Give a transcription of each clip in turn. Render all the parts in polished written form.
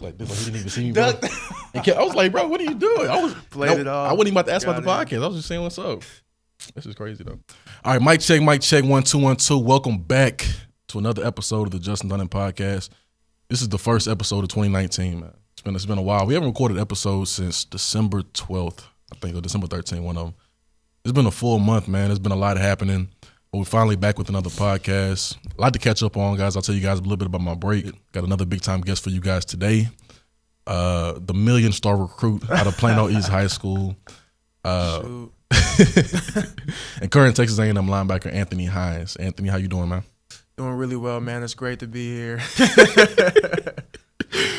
like this, like he didn't even see me, bro. I was like, bro, what are you doing? I wasn't even about to ask about the podcast. I was just saying what's up. This is crazy though. All right, mic check, 1 2 1 2. Welcome back to another episode of the Justin Dunham podcast. This is the first episode of 2019, man. It's been a while. We haven't recorded episodes since December 12th, I think, or December 13th, one of them. It's been a full month, man. There's been a lot happening. But we're finally back with another podcast. A lot to catch up on, guys. I'll tell you guys a little bit about my break. Got another big-time guest for you guys today. The million-star recruit out of Plano East High School. And current Texas A&M linebacker Anthony Hines. Anthony, how you doing, man? Doing really well, man. It's great to be here.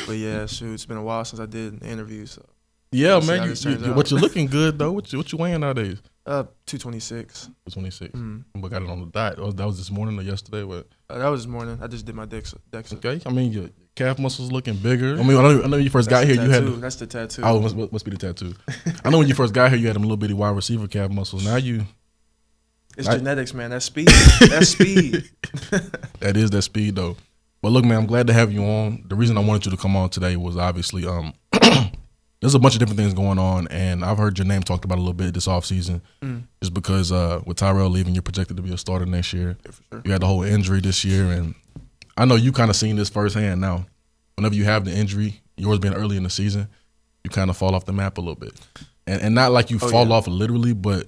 But yeah, shoot, it's been a while since I did an interview. So yeah, man. But you're looking good though. What you weighing nowadays? 226. 226. But got it on the dot. That was this morning or yesterday? What? That was this morning. I just did my DEXA. Okay. I mean, your calf muscles looking bigger. I mean, I know you first got here. You had that's the tattoo. Oh, must be the tattoo. I know when you first got here, you had them little bitty wide receiver calf muscles. Now you. It's genetics, man. That's speed. That's speed. That is that speed, though. But look, man, I'm glad to have you on. The reason I wanted you to come on today was obviously there's a bunch of different things going on, and I've heard your name talked about a little bit this offseason just because with Tyrell leaving, you're projected to be a starter next year. Yeah, for sure. You had the whole injury this year, and I know you kind of seen this firsthand now. Whenever you have the injury, yours being early in the season, you kind of fall off the map a little bit. And not like you fall off literally, but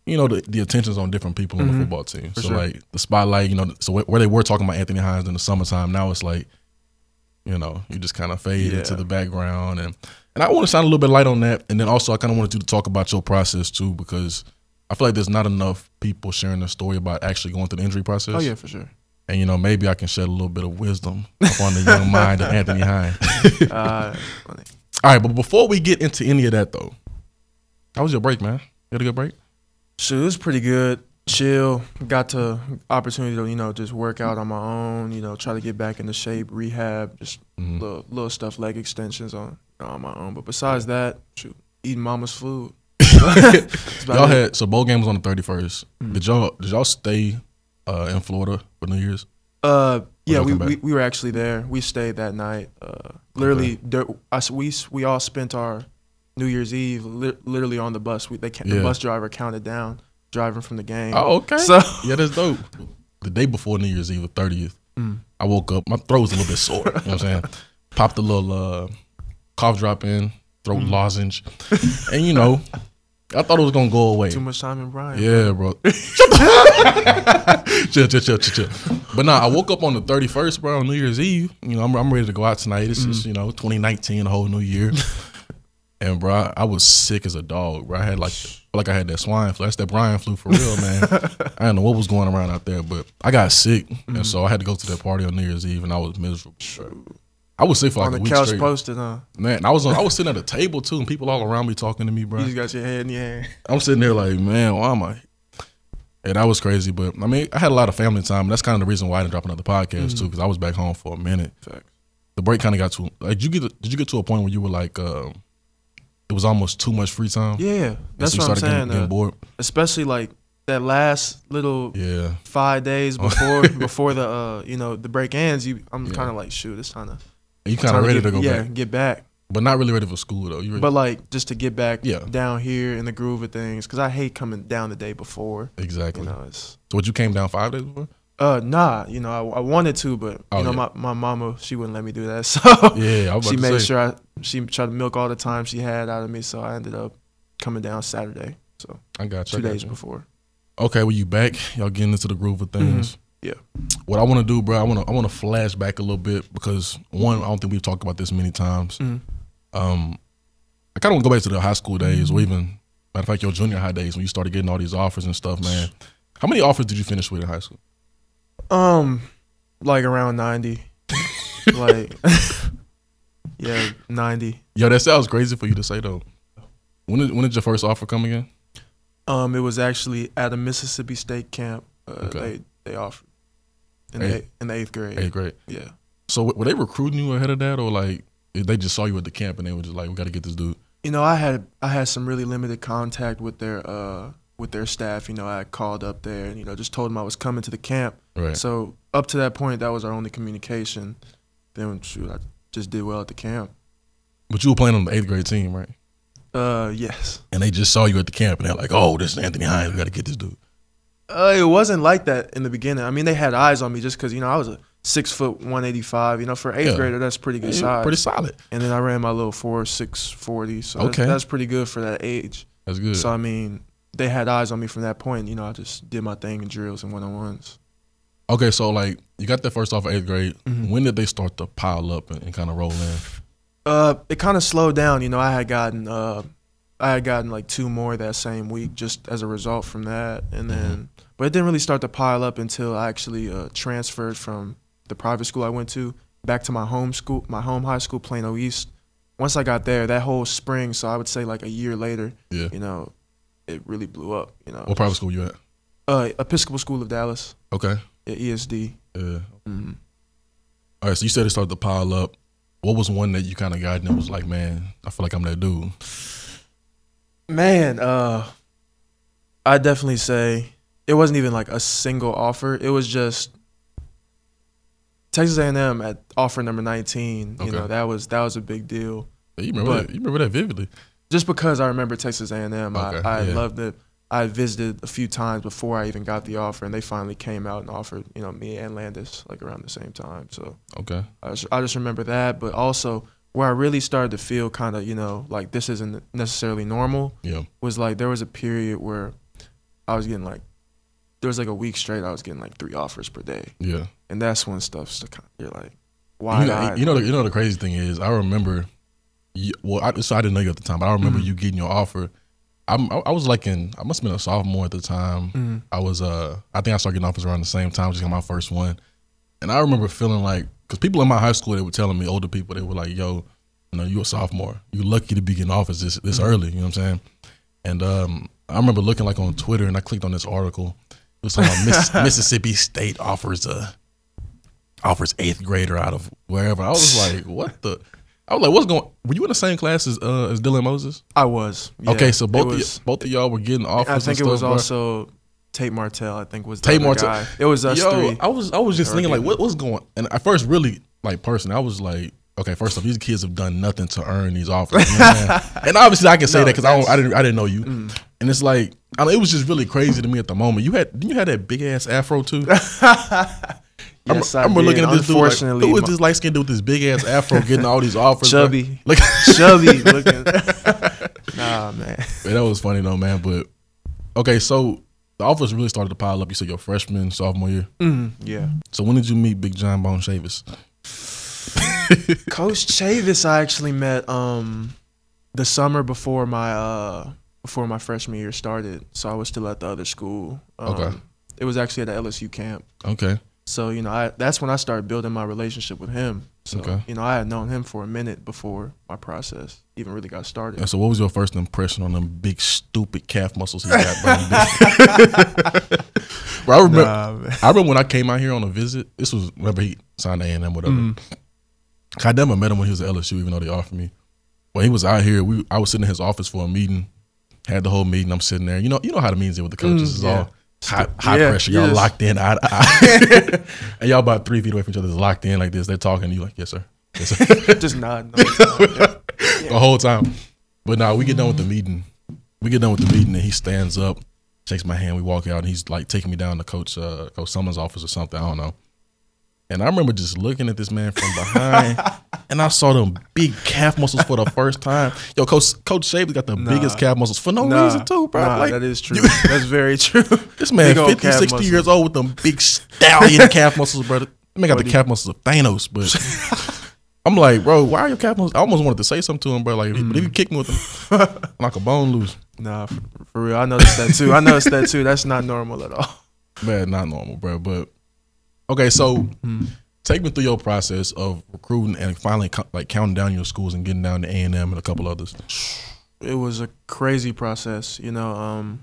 you know, the attention's on different people on the football team. So, like, the spotlight, you know, so where they were talking about Anthony Hines in the summertime, now it's like, you know, you just kind of fade into the background. And I want to shine a little bit of light on that. And then also I kind of wanted you to talk about your process, too, because I feel like there's not enough people sharing their story about actually going through the injury process. Oh, yeah, for sure. And, you know, maybe I can shed a little bit of wisdom upon the young mind of Anthony Hines. Funny. All right, but before we get into any of that, though, how was your break, man? You had a good break? Shoot, it was pretty good. Chill. Got to opportunity to, you know, just work out on my own, you know, try to get back into shape, rehab, just little stuff, leg extensions on my own. But besides that, shoot, eating mama's food. Y'all had, so bowl game was on the 31st. Did y'all stay in Florida for New Year's? Yeah, we were actually there. We stayed that night. Literally, we all spent our New Year's Eve literally on the bus. The bus driver counted down driving from the game. Oh, okay. So yeah, that's dope. The day before New Year's Eve, the 30th, I woke up. My throat was a little bit sore. You know what I'm saying? Popped a little cough drop in, throat lozenge. And, you know, I thought it was going to go away. Too much time in Brian. Yeah, bro. Chill. But nah, I woke up on the 31st, bro, on New Year's Eve. You know, I'm ready to go out tonight. It's just, you know, 2019, the whole new year. And, bro, I was sick as a dog, bro. I had I had that swine flu. That's that Brian flu for real, man. I don't know what was going around out there, but I got sick. And so I had to go to that party on New Year's Eve, and I was miserable. I was sick for like a week straight. On the couch posted, huh? Man, I was sitting at a table, too, and people all around me talking to me, bro. You just got your head in your hand. I'm sitting there like, man, why am I? Yeah, that was crazy. But, I mean, I had a lot of family time. And that's kind of the reason why I didn't drop another podcast, too, because I was back home for a minute. Facts. The break kind of got to, like, did you get to a point where you were like, it was almost too much free time? Yeah, that's what I'm saying. Getting bored? Especially like that last little 5 days before the you know, the break ends. I'm kind of like, shoot, it's time to. You kind of ready to go back? Yeah, get back. But not really ready for school though. You ready? But like just to get back down here in the groove of things, because I hate coming down the day before. Exactly. You know, so what, you came down 5 days before? Nah, you know, I wanted to, but you know, my mama, she wouldn't let me do that. So yeah, she made sure she tried to milk all the time she had out of me. So I ended up coming down Saturday. So I got you. 2 days before. Okay, well, you back? Y'all getting into the groove of things. Yeah. What I want to do, bro, I want to flash back a little bit because one, I don't think we've talked about this many times. I kind of want to go back to the high school days, or even matter of fact, your junior high days when you started getting all these offers and stuff, man. How many offers did you finish with in high school? Like around 90. Like, yeah, 90. Yo, that sounds crazy for you to say though. When did your first offer come again? It was actually at a Mississippi State camp. They offered in the 8th grade. 8th grade. Yeah. So were they recruiting you ahead of that, or like they just saw you at the camp and they were just like, we got to get this dude? You know, I had some really limited contact with their staff. You know, I called up there and, you know, just told them I was coming to the camp. Right. So up to that point, that was our only communication. Then shoot, I just did well at the camp. But you were playing on the 8th grade team, right? Yes. And they just saw you at the camp, and they're like, "Oh, this is Anthony Hines. We got to get this dude." It wasn't like that in the beginning. I mean, they had eyes on me just because, I was a 6 foot 185. For an 8th grader, that's pretty good size. Pretty solid. And then I ran my little 4.6 40. So that's pretty good for that age. That's good. So, I mean, they had eyes on me from that point. I just did my thing in drills and one-on-ones. Okay, so, like, you got that first off of 8th grade. Mm-hmm. When did they start to pile up and kind of roll in? It kind of slowed down. I had gotten like 2 more that same week just as a result from that. And then, but it didn't really start to pile up until I actually transferred from the private school I went to back to my home school, my home high school, Plano East. Once I got there, that whole spring, so I would say like a year later, it really blew up. What private school you at? Episcopal School of Dallas. Okay. Yeah, ESD. Yeah. Mm-hmm. All right, so you said it started to pile up. What was one that you kind of got and it was like, man, I feel like I'm that dude? Man, I'd definitely say it wasn't even like a single offer. It was just Texas A&M at offer number 19. Okay. That was a big deal. You remember that vividly. Just because I remember Texas A&M, okay. I loved it. I visited a few times before I even got the offer, and they finally came out and offered, me and Landis like around the same time. So okay, I just remember that, but also where I really started to feel kind of, like this isn't necessarily normal. Yeah, was like there was a period where I was getting there was like a week straight I was getting like 3 offers per day. Yeah, and that's when stuff's you're like, why not? The crazy thing is I remember. I didn't know you at the time, but I remember you getting your offer. I was like I must have been a sophomore at the time. Mm-hmm. I think I started getting offers around the same time, just got my first one. And I remember feeling like, because people in my high school, they were telling me, older people, they were like, yo, you a sophomore. You're lucky to be getting offers this mm-hmm. early, you know what I'm saying? And I remember looking like on Twitter and I clicked on this article. It was talking about Mississippi State offers 8th grader out of wherever. I was like, what the? I was like, what's going? Were you in the same class as Dylan Moses? I was. Yeah. Okay, so both of y'all were getting offers. I think it was also Tate Martell. I think was the other guy. It was us 3. I was just thinking like, what's going? And at first, really, like personally, I was like, okay, first off, these kids have done nothing to earn these offers. And obviously, I can say that because I didn't know you. Mm. And it's like, it was just really crazy to me at the moment. You had that big ass afro too. Yes, I remember looking at this dude like, who is this light skinned dude with this big ass afro getting all these offers? Chubby. Chubby looking. Nah, man. That was funny though, man. But okay, so the offers really started to pile up. You said your freshman, sophomore year? Mm-hmm. Yeah. So when did you meet Big John Bone Chavis? Coach Chavis I actually met the summer before my freshman year started. So I was still at the other school. Okay. It was actually at the LSU camp. Okay. So, that's when I started building my relationship with him. So, okay. I had known him for a minute before my process even really got started. And so what was your first impression on them big, stupid calf muscles he got? Bro, I remember when I came out here on a visit, this was, remember he signed A&M, whatever. Mm-hmm. I never met him when he was at LSU, even though they offered me. When he was out here, I was sitting in his office for a meeting, had the whole meeting, I'm sitting there. You know how the meetings are with the coaches. It's all high pressure. Y'all locked in eye to eye. And y'all about 3 feet away from each other, locked in like this. They're talking. You like, yes, sir. Yes, sir. Just nodding. The whole time. But now we get done with the meeting. And he stands up, shakes my hand. We walk out, and he's like taking me down to Coach Summer's office or something. I don't know. And I remember just looking at this man from behind, and I saw them big calf muscles for the first time. Yo, Coach Saban got the biggest calf muscles for no reason too, bro. That is true. That's very true. This man 50, 60 years old with them big stallion calf muscles, bro. That man got the calf muscles of Thanos, but I'm like, bro, why are your calf muscles? I almost wanted to say something to him, bro. Like, but if you kick me with them, I'm like a bone loose. Nah, for real. I noticed that too. That's not normal at all. Man, not normal, bro. But okay, so take me through your process of recruiting and finally like counting down your schools and getting down to A&M and a couple others. It was a crazy process, Everybody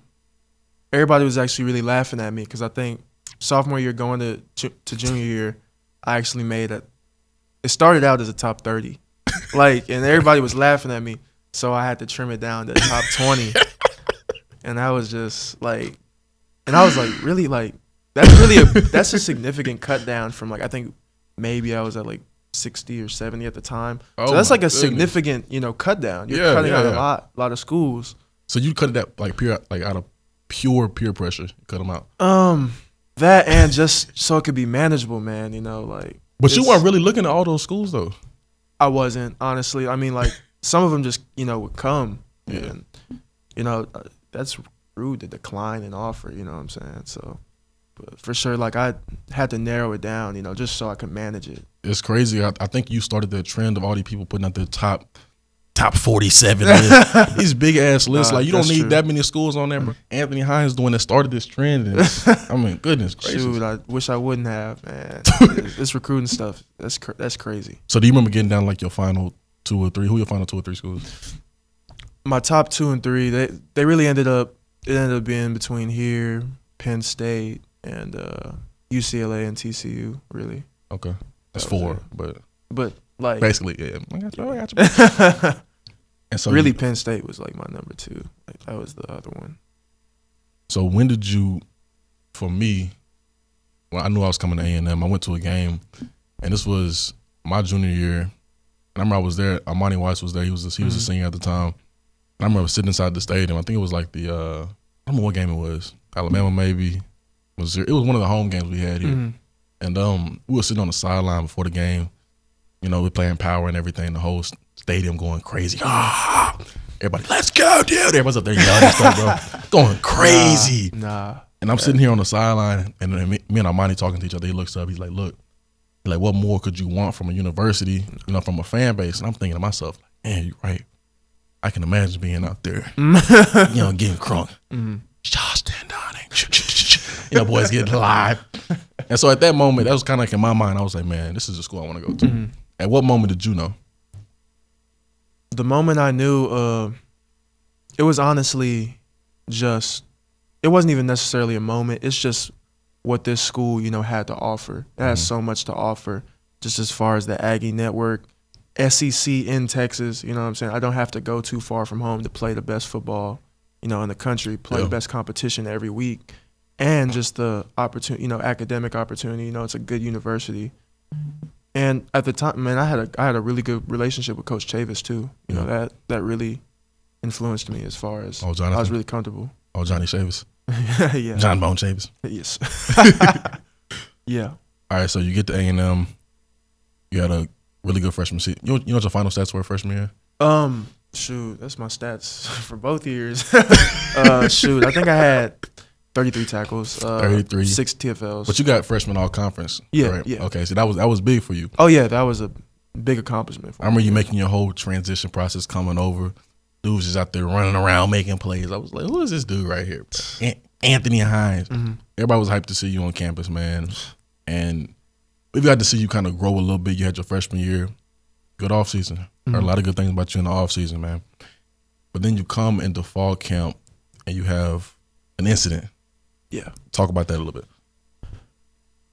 was actually really laughing at me because I think sophomore year going to junior year, I actually made it started out as a top 30, and everybody was laughing at me, so I had to trim it down to top 20, and I was just like, really like. That's a significant cut down from I think maybe I was at 60 or 70 at the time. Oh, so that's like a goodness. significant, cut down. You're cutting out a lot of schools. So you cut that out of pure peer pressure. You cut them out. That and just so it could be manageable, man. But you weren't really looking at all those schools though. I wasn't, honestly. I mean, some of them just would come, and that's rude to decline an offer. You know what I'm saying? So, but for sure, I had to narrow it down, just so I could manage it. It's crazy. I think you started the trend of all these people putting out their top 47 lists. These big ass lists. You don't need that many schools on there. Bro. Anthony Hines the one that started this trend. And goodness gracious. Shoot, I wish I wouldn't have, man. This recruiting stuff, that's crazy. So do you remember getting down your final 2 or 3? Who your final 2 or 3 schools? My top 2 and 3, they really ended up being between here, Penn State, and UCLA and TCU, really. Okay. That's 4, but basically, yeah. I got you. And so really, Penn State was my number 2. That was the other one. So when did you? For me, when I knew I was coming to A&M, I went to a game, and this was my junior year. And I remember I was there. Armani Weiss was there. He was a senior at the time. And I remember sitting inside the stadium. I think it was I don't remember what game it was. Alabama maybe. It was one of the home games we had here. Mm-hmm. And we were sitting on the sideline before the game. We're playing power and everything. The whole stadium going crazy. Everybody, let's go, dude. Everybody's up there yelling and stuff, bro. Going crazy. Nah. And I'm sitting here on the sideline, and me and Armani talking to each other. He looks up. He's like, look, what more could you want from a university, from a fan base? And I'm thinking to myself, man, you're right. I can imagine being out there, getting crunk. Mm-hmm. Boys getting live. And so at that moment, that was kind of in my mind. I was like, man, this is the school I want to go to. Mm-hmm. At what moment did you know? The moment I knew, it was honestly just, it wasn't even necessarily a moment. It's just what this school, had to offer. It has so much to offer, just as far as the Aggie network, SEC in Texas, you know what I'm saying? I don't have to go too far from home to play the best football, in the country, play the best competition every week. And just the opportunity, academic opportunity. It's a good university. And at the time, man, I had a really good relationship with Coach Chavis too. That really influenced me as far as I was really comfortable. Oh, Johnny Chavis. Yeah. John Bone Chavis. Yes. Yeah. All right, so you get to A&M. You had a really good freshman season. You know what your final stats were freshman year? Shoot, that's my stats for both years. Shoot, I think I had 33 tackles, 33, 6 TFLs. But you got freshman all conference. Yeah, right? yeah. Okay, so that was big for you. Oh yeah, that was a big accomplishment for me. I remember you making your whole transition process coming over. Dude was just out there running around making plays. I was like, who is this dude right here? Anthony Hines. Mm-hmm. Everybody was hyped to see you on campus, man. And we've got to see you kind of grow a little bit. You had your freshman year. Good offseason. Mm-hmm. Heard a lot of good things about you in the offseason, man. But then you come into fall camp and you have an incident. Yeah. Talk about that a little bit.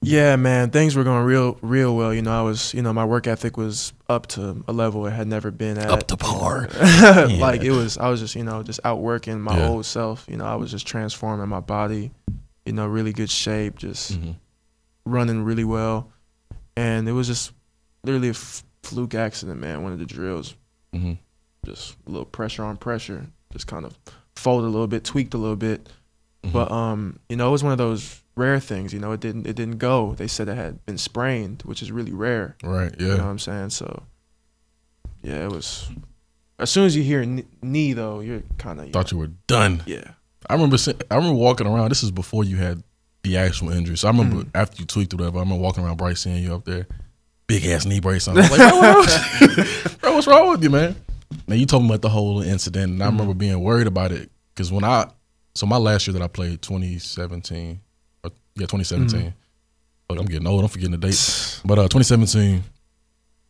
Yeah, man, things were going real well. I was, my work ethic was up to a level it had never been at. Up to par. I was just, just outworking my old self. I was just transforming my body, really good shape, just running really well. And it was just literally a fluke accident, man. One of the drills, just a little pressure on pressure, just kind of folded a little bit, tweaked a little bit. But it was one of those rare things. It didn't go. They said it had been sprained, which is really rare. Right. Yeah. You know what I'm saying? So yeah, it was. As soon as you hear knee, though, you're kind of thought you were done. Yeah. I remember walking around. This is before you had the actual injury. So I remember after you tweaked or whatever. I remember walking around Bryce, seeing you up there, big ass knee brace on. I was like, bro, what's wrong with you, man? Now you told me about the whole incident, and I remember being worried about it because so my last year that I played, 2017. Look, I'm getting old. I'm forgetting the date. But 2017,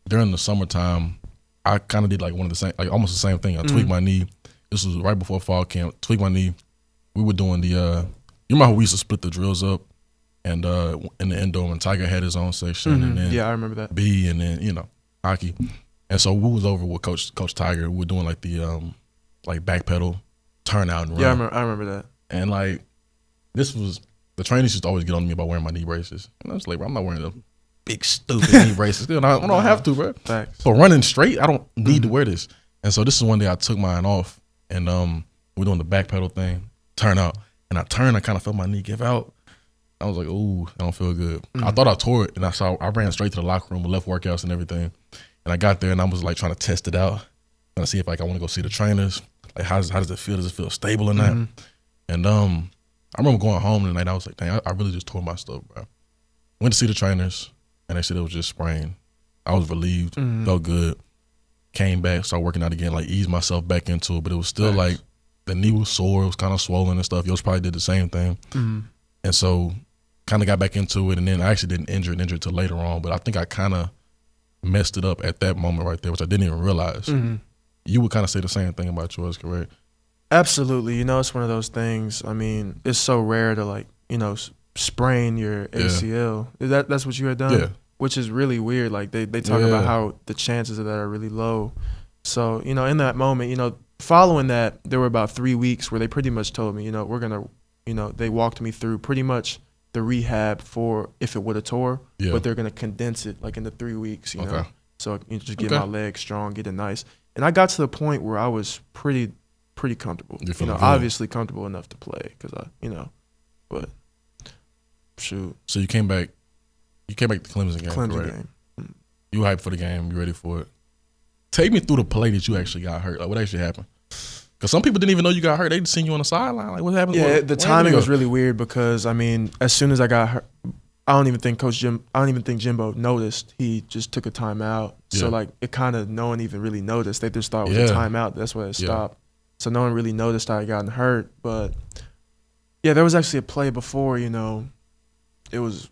during the summertime, I kind of did one of the same, almost the same thing. I tweaked my knee. This was right before fall camp. Tweaked my knee. We were doing you remember how we used to split the drills up, and in the indoor, and Tiger had his own section, and then I remember that. B, and then hockey. And so we was over with Coach Tiger. We were doing the back pedal, turn out and run. Yeah, I remember that. And this was the trainers used to always get on me about wearing my knee braces, and I was like, bro, I'm not wearing them. big stupid knee braces. I don't have to, bro. Facts. For running straight, I don't need to wear this. And so this is one day I took mine off, and we're doing the back pedal thing, turn out, and I kind of felt my knee give out. I was like, ooh, I don't feel good. I thought I tore it, and I ran straight to the locker room, left workouts and everything. And I got there, and I was like trying to test it out, trying to see if like I want to go see the trainers. Like how does it feel? Does it feel stable or not? And I remember going home the night. I was like, dang, I really just tore my stuff, bro. Went to see the trainers, and they said it was just sprained. I was relieved, felt good. Came back, started working out again, like eased myself back into it. But it was still like the knee was sore, it was kind of swollen and stuff. Yours probably did the same thing. And so kind of got back into it, and then I actually didn't injure it until later on. But I think I kind of messed it up at that moment right there, which I didn't even realize. You would kind of say the same thing about yours, correct? Absolutely. You know, it's one of those things. I mean, it's so rare to like, you know, sprain your ACL. That's what you had done? Yeah. Which is really weird. Like they talk about how the chances of that are really low. So, you know, in that moment, you know, following that, there were about 3 weeks where they pretty much told me, you know, we're going to, you know, they walked me through pretty much the rehab for if it would have tore, but they're going to condense it like into 3 weeks, you know. So you just get my legs strong, get it nice. And I got to the point where I was pretty comfortable. You know, obviously comfortable enough to play because you know, but shoot. So you came back to Clemson game. Clemson correct? Game. You hyped for the game. You ready for it? Take me through the play that you actually got hurt. Like what actually happened? Because some people didn't even know you got hurt. They just seen you on the sideline. Like what happened? Yeah, the timing was really weird because I mean, as soon as I got hurt, I don't even think Jimbo noticed. He just took a timeout. So like it kind of no one even really noticed. They just thought it was a timeout. That's why it stopped. So no one really noticed I had gotten hurt. But yeah, there was actually a play before. You know, it was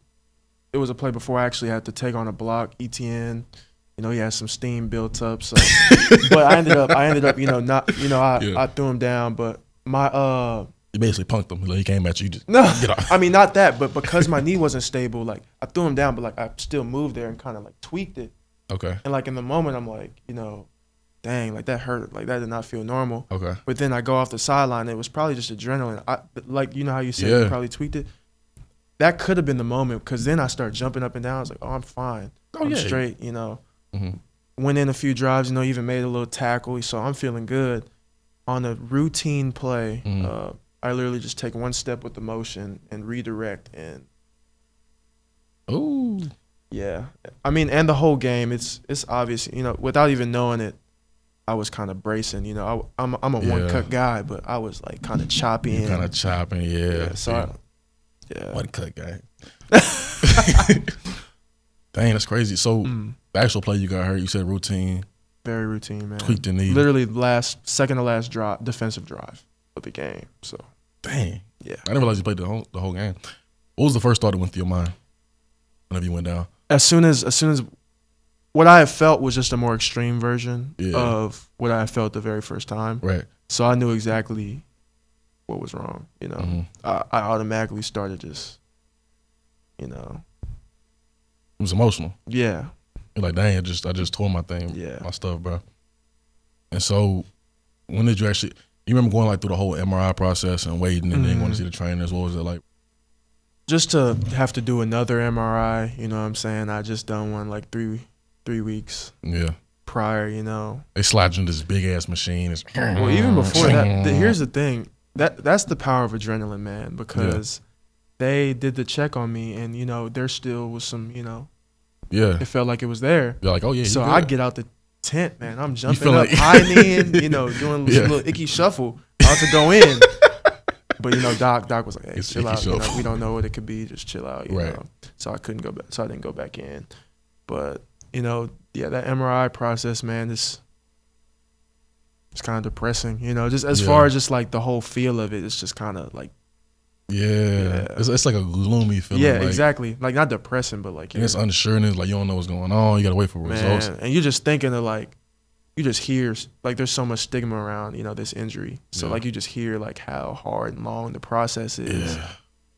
a play before I actually had to take on a block. ETN. You know, he had some steam built up. So, but I ended up, you know, not, you know, I threw him down, but my you basically punked him. Like he came at you. Just no, get off. I mean not that, but because my knee wasn't stable, like I threw him down, but like I still moved there and kind of like tweaked it. Okay. And like in the moment, I'm like, you know, dang, like that hurt. Like that did not feel normal. Okay. But then I go off the sideline. It was probably just adrenaline. Like you know how you said you probably tweaked it. That could have been the moment because then I started jumping up and down. I was like, oh, I'm fine. I'm straight. You know. Went in a few drives, you know, even made a little tackle, so I'm feeling good. On a routine play, I literally just take one step with the motion and redirect, and yeah, I mean, and the whole game, it's obvious, you know, without even knowing it, I was kind of bracing, you know, I'm a one cut guy, but I was like kind of chopping. Kind of chopping, So one cut guy. Dang, that's crazy. So the actual play you got hurt, you said routine. Very routine, man. Tweaked the knee. Literally second to last drive, defensive drive of the game. So dang. Yeah. I didn't realize you played the whole game. What was the first thought that went through your mind whenever you went down? As soon as what I had felt was just a more extreme version of what I had felt the very first time. Right. So I knew exactly what was wrong. You know, I automatically started just, you know. It was emotional. Yeah. You're like, dang, I just tore my thing, my stuff, bro. And so, when did you actually? You remember going like through the whole MRI process and waiting, and then going to see the trainers? What was it like? Just to have to do another MRI, you know what I'm saying? I just done one like three weeks. Prior, you know. They slide you in this big ass machine. Well, even before that, here's the thing. That's the power of adrenaline, man, because they did the check on me, and you know there still was some, you know, it felt like it was there. You're like, oh yeah. So I get out the tent, man. I'm jumping up, high kneeing, you know, doing some little icky shuffle, about to go in. But you know, Doc was like, hey, chill out. You know, we don't know what it could be. Just chill out. You know? So I couldn't go back. So I didn't go back in. But you know, that MRI process, man, it's kind of depressing. You know, just as far as just like the whole feel of it, it's just kind of like. It's like a gloomy feeling. Yeah, like, exactly. Like not depressing, but like it's unsure, and it's like you don't know what's going on. You gotta wait for results. And you're just thinking of like, you just hear like there's so much stigma around, you know, this injury. So like you just hear like how hard and long the process is,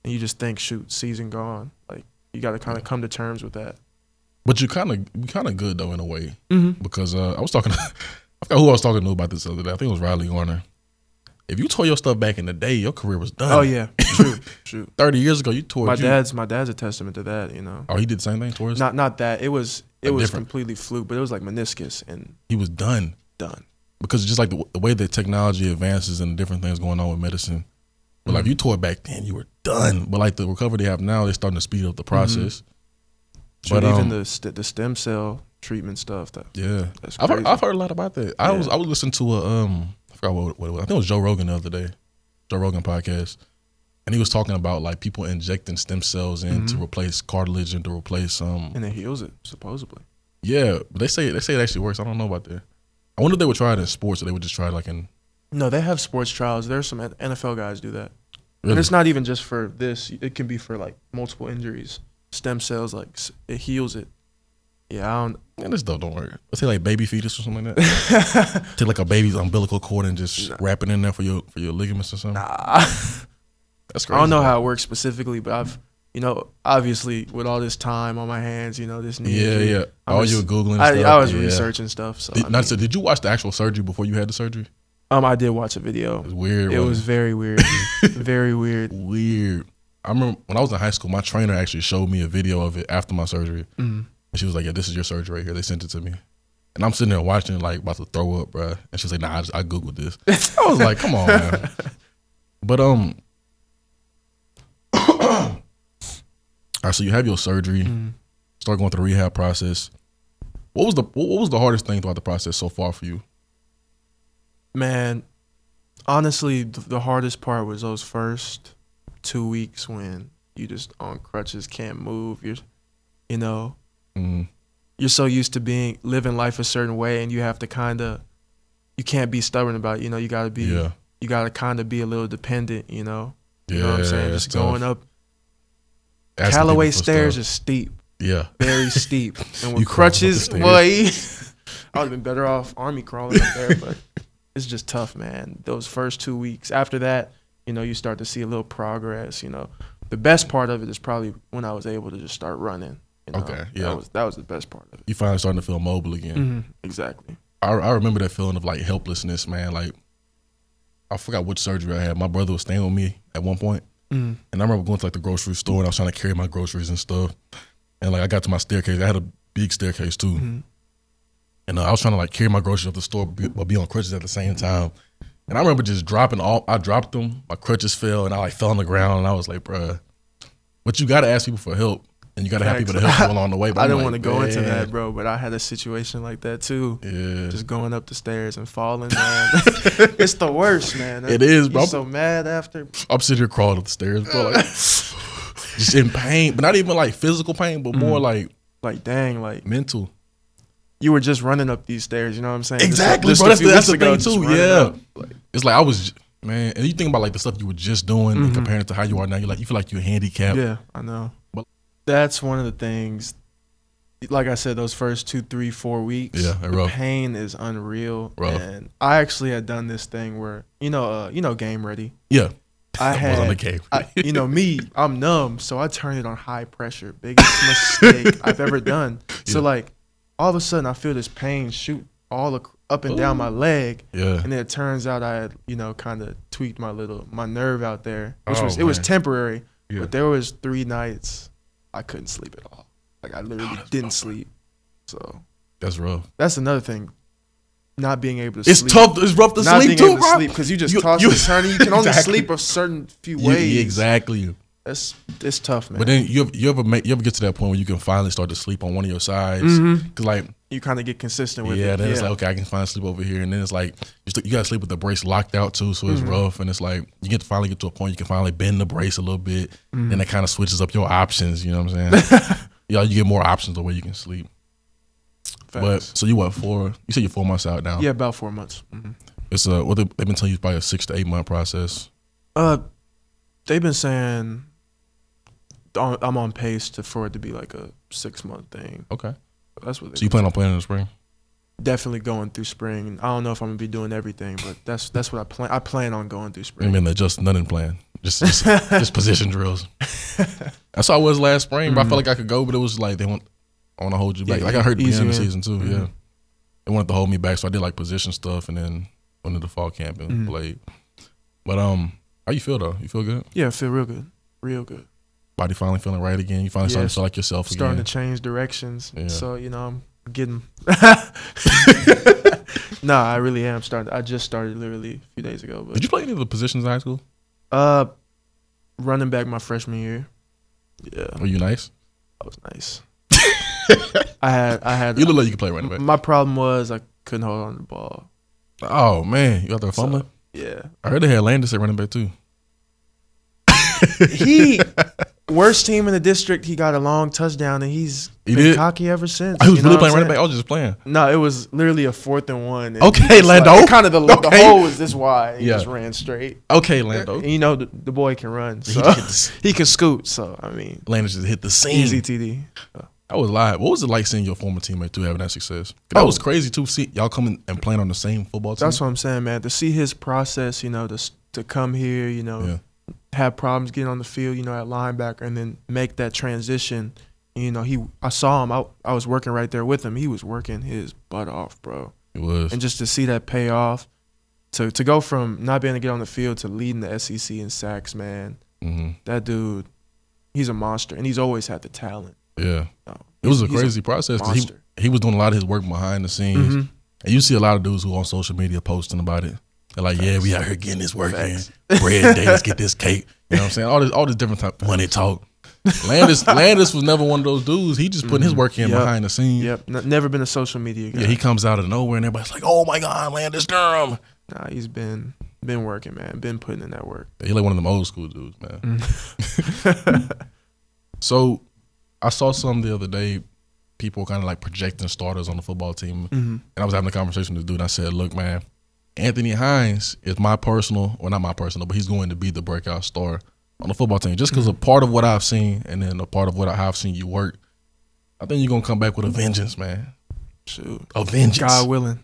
and you just think, shoot, season gone. Like you got to kind of come to terms with that. But you kind of good though in a way, because I was talking. I forgot who I was talking to about this the other day. I think it was Riley Garner. if you tore your stuff back in the day, your career was done. Oh yeah, true. 30 years ago, you tore. My dad's a testament to that. Oh, he did the same thing towards. Not that it was completely fluke, but it was like meniscus, and he was done. Because just like the way that technology advances and the different things going on with medicine. But like if you tore it back then, you were done. But like the recovery they have now, they're starting to speed up the process. But even the stem cell treatment stuff. I've heard a lot about that. I was listening to I forgot what it was. I think it was Joe Rogan the other day, Joe Rogan podcast, and he was talking about like people injecting stem cells in to replace cartilage and to replace and it heals it supposedly. Yeah, but they say it actually works. I don't know about that. I wonder if they would try it in sports or they would just try it like in. No, they have sports trials. There's some NFL guys do that, really? And it's not even just for this. It can be for like multiple injuries. Stem cells, like it heals it. Yeah, I don't. Man, this stuff don't work. Let's say like baby fetus or something like that. Take like a baby's umbilical cord and just wrap it in there for your ligaments or something. Nah, that's crazy. I don't know how it works specifically, but I've, obviously with all this time on my hands, this knee. Yeah. All you were googling. Stuff. I was researching stuff. So did you watch the actual surgery before you had the surgery? I did watch a video. It was weird. It was very weird. Very weird. Weird. I remember when I was in high school, my trainer actually showed me a video of it after my surgery. And she was like, yeah, this is your surgery right here. They sent it to me. And I'm sitting there watching, like, about to throw up, bro. And she's like, nah, I Googled this. I was like, come on, man. But, all right, so you have your surgery, start going through the rehab process. What was the hardest thing throughout the process so far for you? Man, honestly, the hardest part was those first 2 weeks when you just on crutches, can't move. You're so used to living life a certain way, and you have to you can't be stubborn about it. You gotta be, you gotta kind of be a little dependent. You know what I'm saying? Just going up Callaway stairs is steep. Yeah, very steep. And with crutches, boy, I would have been better off army crawling up there, but. It's just tough, man. Those first 2 weeks. After that, you start to see a little progress. The best part of it is probably when I was able to just start running. Okay, yeah. That was the best part of it. You finally starting to feel mobile again. Exactly. I remember that feeling of like helplessness, man. Like I forgot which surgery I had. My brother was staying with me at one point, and I remember going to like the grocery store and I was trying to carry my groceries and stuff. And like I got to my staircase. I had a big staircase too. And I was trying to like carry my groceries up the store, but be on crutches at the same time. And I remember just I dropped them, my crutches fell, and I like fell on the ground. And I was like, bruh, but you got to ask people for help, and you got to have people to help you along the way. But I didn't want to go into that, bro, but I had a situation like that too. Yeah. Just going up the stairs and falling, man. It's the worst, man. It is, bro. I'm so mad after. I'm sitting here crawling up the stairs, bro, like just in pain, but not even like physical pain, but more like dang, like mental. You were just running up these stairs, you know what I'm saying? Exactly, just bro. That's the thing too. Yeah, it's like I was, man. And you think about like the stuff you were just doing and comparing it to how you are now. You feel like you're handicapped. Yeah, I know. But that's one of the things. Like I said, those first 2, 3, 4 weeks, the pain is unreal. Rough. And I actually had done this thing where Game Ready. Yeah. I had, on the game. Me, I'm numb, so I turned it on high pressure. Biggest mistake I've ever done. So like. All of a sudden, I feel this pain shoot all up and down my leg, and then it turns out I had, kind of tweaked my nerve out there, which was temporary. Yeah. But there was 3 nights I couldn't sleep at all. Like I literally didn't sleep. So that's rough. That's another thing. Not being able to sleep. It's tough. It's rough to sleep too, bro. Because you just toss and turn. You can only sleep a certain few ways. Exactly. It's tough, man. But then you ever get to that point where you can finally start to sleep on one of your sides? Because like you kind of get consistent with it. Yeah, then it's like, okay, I can finally sleep over here, and then it's like you got to sleep with the brace locked out too, so it's rough. And it's like you finally get to a point you can finally bend the brace a little bit, and it kind of switches up your options. You know what I'm saying? You get more options the way you can sleep. Facts. But so you what 4? You said you're 4 months out now. Yeah, about 4 months. It's what they've been telling you is probably a 6 to 8 month process. They've been saying. I'm on pace for it to be like a 6-month thing. Okay, that's what. So you plan on playing in the spring? Definitely going through spring. I don't know if I'm gonna be doing everything, but that's what I plan. I plan on going through spring. I mean, just nothing planned, just position drills. That's how I was last spring. But I felt like I could go, but it was like I want to hold you back. Like I heard at the beginning of the season too. Yeah, they wanted to hold me back, so I did like position stuff, and then went into fall camp and played. But how you feel though? You feel good? Yeah, I feel real good. Real good. Body finally feeling right again. You finally starting to feel like yourself again. Starting to change directions. Yeah. So, I'm getting Nah, I really am starting. I just started literally a few days ago. But did you play any of the positions in high school? Running back my freshman year. Yeah. Were you nice? I was nice. I had You look like you could play running back. My problem was I couldn't hold on to the ball. Oh man, you got there fumbling? Yeah. I heard they had Landis at running back too. He worst team in the district. He got a long touchdown, and he's been cocky ever since. He was really playing running back. I was just playing. No, it was literally a 4th and 1. Okay, Lando. Like, kind of the hole was this wide. He just ran straight. Okay, Lando. And, the boy can run. So he can scoot. So I mean, Landis just hit the scene. Easy TD. I was live. What was it like seeing your former teammate too having that success? That was crazy too. See y'all coming and playing on the same football team. That's what I'm saying, man. To see his process, to come here, have problems getting on the field, at linebacker, and then make that transition. I saw him. I was working right there with him. He was working his butt off, bro. It was. And just to see that pay off, to go from not being able to get on the field to leading the SEC in sacks, man. Mm-hmm. That dude, he's a monster, and he's always had the talent. Yeah. It was a crazy process. He was doing a lot of his work behind the scenes. Mm-hmm. And you see a lot of dudes who on social media posting about it. They're like, yeah, we out here getting this work in. Bread days, get this cake. You know what I'm saying? All this different type of money talk. Landis was never one of those dudes. He just putting his work in behind the scenes. Yep. Never been a social media guy. Yeah, he comes out of nowhere and everybody's like, oh my God, Landis Durham. Nah, he's been working, man. Been putting in that work. Yeah, he like one of them old school dudes, man. So I saw some the other day, people kind of like projecting starters on the football team. Mm-hmm. And I was having a conversation with this dude, and I said, look, man, Anthony Hines is not my personal, but he's going to be the breakout star on the football team. Just because a part of what I've seen and then a part of what I've seen you work, I think you're going to come back with a vengeance, man. Shoot. A vengeance. God willing,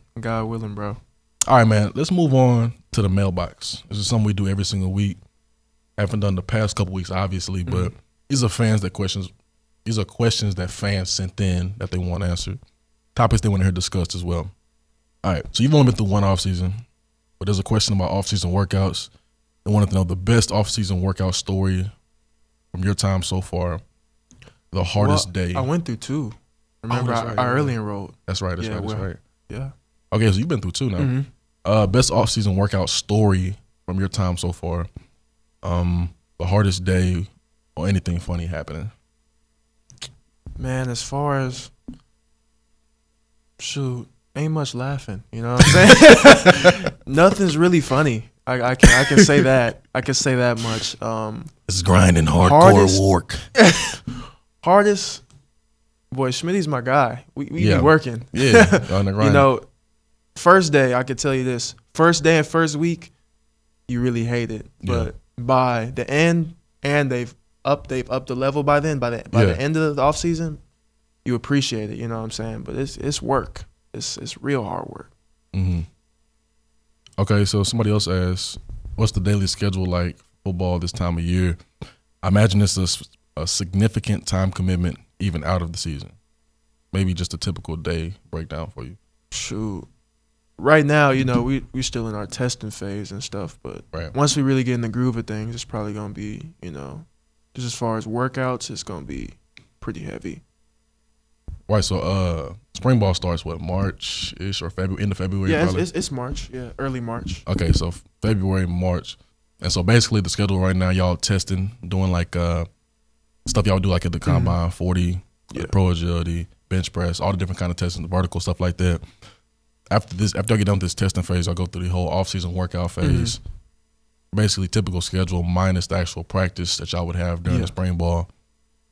bro. All right, man, let's move on to the mailbox. This is something we do every single week. Haven't done the past couple weeks, obviously, but these are questions that fans sent in that they want answered. Topics they want to hear discussed as well. All right, so you've only been through one offseason, but there's a question about offseason workouts. They wanted to know the best offseason workout story from your time so far, the hardest day. I went through 2. Remember, I early enrolled. That's right, that's right. Yeah. Okay, so you've been through 2 now. Mm-hmm. Best offseason workout story from your time so far, the hardest day or anything funny happening. Man, as far as, ain't much laughing. You know what I'm saying? Nothing's really funny. I can say that. I can say that much. It's grinding hardcore work. Hardest, boy, Schmitty's my guy. We be working. Yeah, on the grind. First day, I could tell you this. First day and first week, you really hate it. But by the end, and they've upped the level by then. By the end of the off season, you appreciate it. You know what I'm saying? But it's work. It's real hard work. Mm-hmm. Okay, so somebody else asked, what's the daily schedule like for football this time of year? I imagine it's a significant time commitment even out of the season. Maybe just a typical day breakdown for you. Shoot. Right now, we still in our testing phase and stuff, but once we really get in the groove of things, it's probably going to be, just as far as workouts, it's going to be pretty heavy. Right, so spring ball starts what, March-ish or end of February? Yeah, it's March. Yeah, early March. Okay, so February, March. And so basically the schedule right now, y'all testing, doing like stuff y'all do like at the combine, 40, pro agility, bench press, all the different kind of testing, the vertical stuff like that. After I get done with this testing phase, I'll go through the whole off-season workout phase. Basically typical schedule minus the actual practice that y'all would have during the spring ball.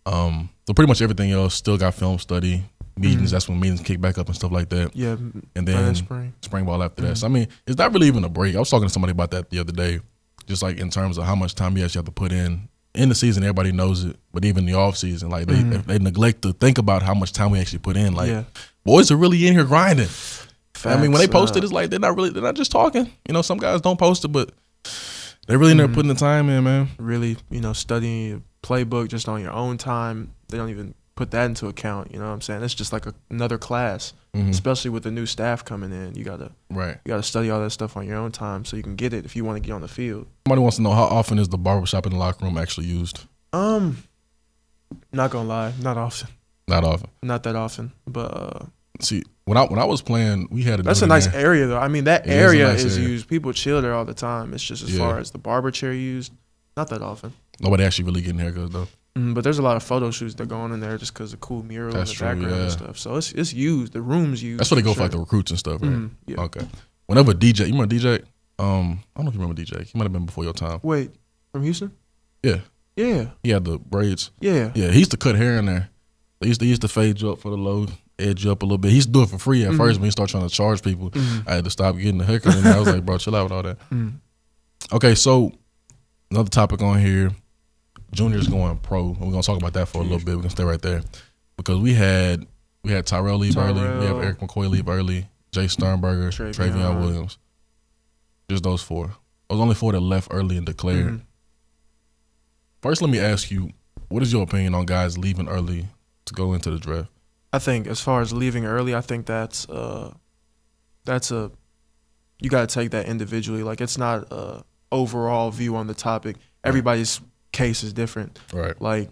So pretty much everything else still got film study, meetings. That's when meetings kick back up and stuff like that. Yeah, and then spring ball after that. So I mean, it's not really even a break. I was talking to somebody about that the other day, just like in terms of how much time you actually have to put in the season. Everybody knows it, but even the off season, like they neglect to think about how much time we actually put in. Like boys are really in here grinding. Facts, I mean, when they post it, it's like they're not just talking. Some guys don't post it, but they're really in there putting the time in, man. Really, studying your playbook just on your own time. They don't even put that into account. You know what I'm saying? It's just like another class. especially with the new staff coming in. You gotta study all that stuff on your own time so you can get it if you want to get on the field. Somebody wants to know, how often is the barbershop in the locker room actually used? Not gonna lie, not often. Not often. Not that often, but see, when I was playing, we had that's a nice area though. I mean, that area is area. used. People chill there all the time. It's just as far as the barber chair used, not that often. Nobody actually really getting haircuts though. But there's a lot of photo shoots that go on in there just because of cool mural in the background and stuff. So it's used. The room's used. That's where they go for like the recruits and stuff, right? Yeah. Okay. Whenever DJ, you remember DJ? I don't know if you remember DJ. He might have been before your time. Wait, from Houston? Yeah. Yeah. He had the braids. Yeah. Yeah. He used to cut hair in there. They used to fade you up for the low, edge you up a little bit. He used to do it for free at first, when he started trying to charge people. I had to stop getting the haircut, and I was like, bro, chill out with all that. Okay, so another topic on here. Juniors going pro. We're gonna talk about that for a little bit. We're gonna stay right there because we had Tyrell leave early. We have Eric McCoy leave early. Jay Sternberger, Travion Williams. Just those four. Those only four that left early and declared. First, let me ask you, what is your opinion on guys leaving early to go into the draft? I think as far as leaving early, I think that's you got to take that individually. Like, it's not a overall view on the topic. Everybody's case is different. Right. Like,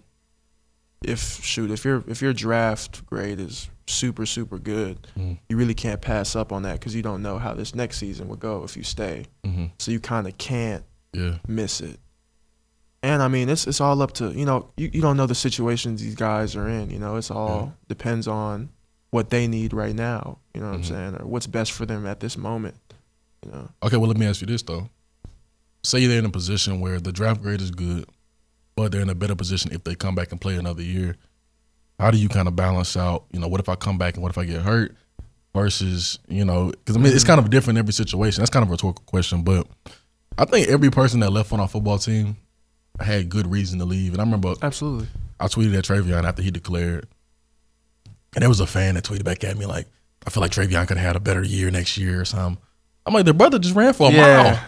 if your draft grade is super, super good, you really can't pass up on that because you don't know how this next season will go if you stay. So you kind of can't miss it. And I mean, it's all up to, you don't know the situations these guys are in. It's all depends on what they need right now. You know what I'm saying, or what's best for them at this moment. Okay, well, let me ask you this though. Say they're in a position where the draft grade is good, but they're in a better position if they come back and play another year. How do you kind of balance out, what if I come back and what if I get hurt versus, because I mean, it's kind of different in every situation. That's kind of a rhetorical question, but I think every person that left on our football team had good reason to leave. And I remember absolutely, I tweeted at Travion after he declared, and there was a fan that tweeted back at me like, I feel like Travion could have had a better year next year or something. I'm like, their brother just ran for a mile.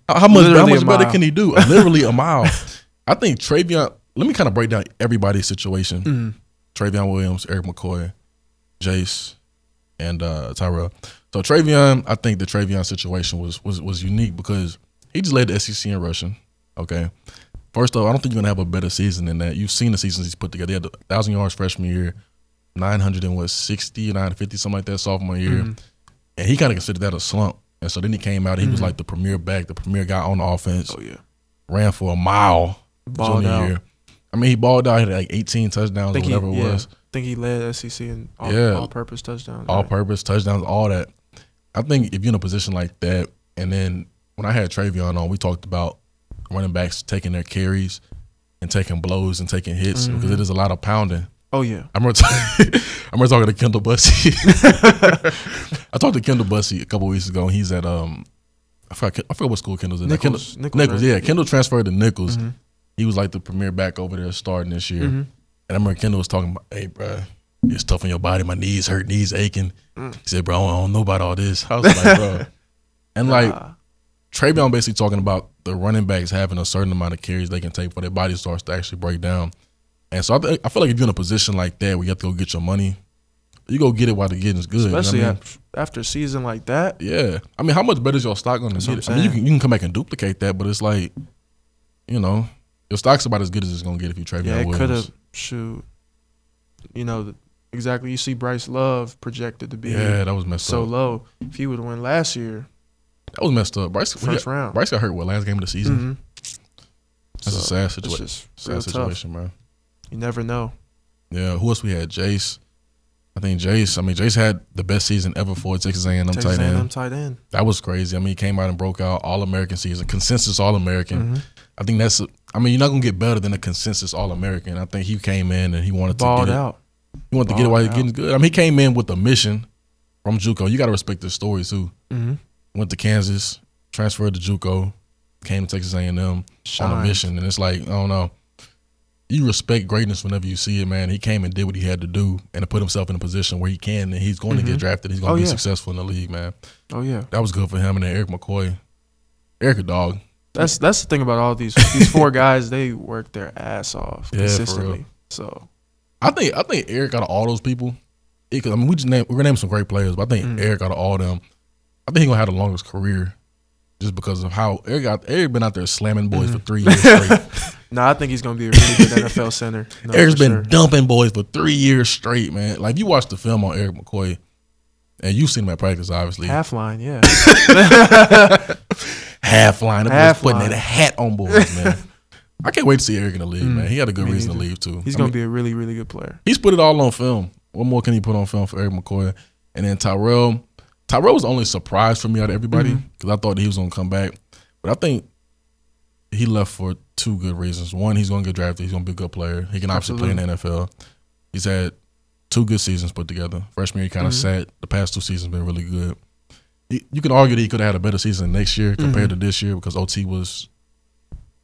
How much better can he do? Literally a mile. I think Travion, let me kind of break down everybody's situation. Travion Williams, Eric McCoy, Jace, and Tyrell. So Travion, I think the Travion situation was unique because he just led the SEC in rushing. Okay. First off, I don't think you're going to have a better season than that. You've seen the seasons he's put together. He had 1,000 yards freshman year, 960 or 950, something like that, sophomore year. And he kind of considered that a slump. And so then he came out and he was like the premier back, the premier guy on the offense. Oh, yeah. Ran for a mile balled junior out. year. I mean, he balled out. He had like 18 touchdowns or whatever it was. I think he led SEC in all-purpose touchdowns. All-purpose touchdowns, all that. I think if you're in a position like that, and then when I had Travion on, we talked about running backs taking their carries and taking blows and taking hits because it is a lot of pounding. Oh, yeah. I remember talking to Kendall Bussey. I talked to Kendall Bussey a couple weeks ago, and he's at I forgot what school Kendall's in. Nichols, right? Yeah. Kendall transferred to Nichols. He was like the premier back over there starting this year. And I remember Kendall was talking about, hey, bro, it's tough on your body. My knees hurt, knees aching. He said, bro, I don't know about all this. I was like, bro. And like, Travion basically talking about the running backs having a certain amount of carries they can take before their body starts to actually break down. And so I feel like if you're in a position like that where you have to go get your money, you go get it while the getting's good. Especially after a season like that. Yeah. I mean, how much better is your stock going to get? I mean, you can come back and duplicate that, but it's like, your stock's about as good as it's going to get if you trade Travion Williams. It could have, exactly. You see Bryce Love projected to be that was messed so up. Low. If he would have won last year. That was messed up. First round. Bryce got hurt, last game of the season? That's a sad situation. Sad situation, man. You never know. Yeah, who else we had? Jace. I think Jace had the best season ever for Texas A&M tight end. That was crazy. I mean, he came out and broke out All-American season, consensus All-American. I think you're not going to get better than a consensus All-American. I think he came in and he wanted to get it. He wanted to get it while he's getting good. I mean, he came in with a mission from JUCO. You got to respect this story, too. Went to Kansas, transferred to JUCO, came to Texas A&M on a mission. And it's like, I don't know. You respect greatness whenever you see it, man. He came and did what he had to do and to put himself in a position where he can and he's going to get drafted. He's going to be successful in the league, man. Oh, yeah. That was good for him. And then Eric McCoy. Eric a dog. That's the thing about all these four guys. They work their ass off consistently. So I think Eric, out of all those people, we're gonna name some great players, but I think Eric out of all them, I think he's gonna have the longest career just because of how Eric been out there slamming boys for 3 years straight. No, I think he's gonna be a really good NFL center. No, Eric's been dumping boys for 3 years straight, man. Like you watch the film on Eric McCoy, and you've seen him at practice, obviously. Half line, yeah. Half line, putting that hat on boys, man. I can't wait to see Eric in the league, man. He had a good reason to leave too. He's gonna be a really, really good player. He's put it all on film. What more can he put on film for Eric McCoy? And then Tyrell was the only surprise for me out of everybody because I thought he was going to come back. But I think he left for 2 good reasons. One, he's going to get drafted. He's going to be a good player. He can obviously play in the NFL. He's had 2 good seasons put together. Freshman year, he kind of sat. The past 2 seasons been really good. You can argue that he could have had a better season next year compared to this year because OT was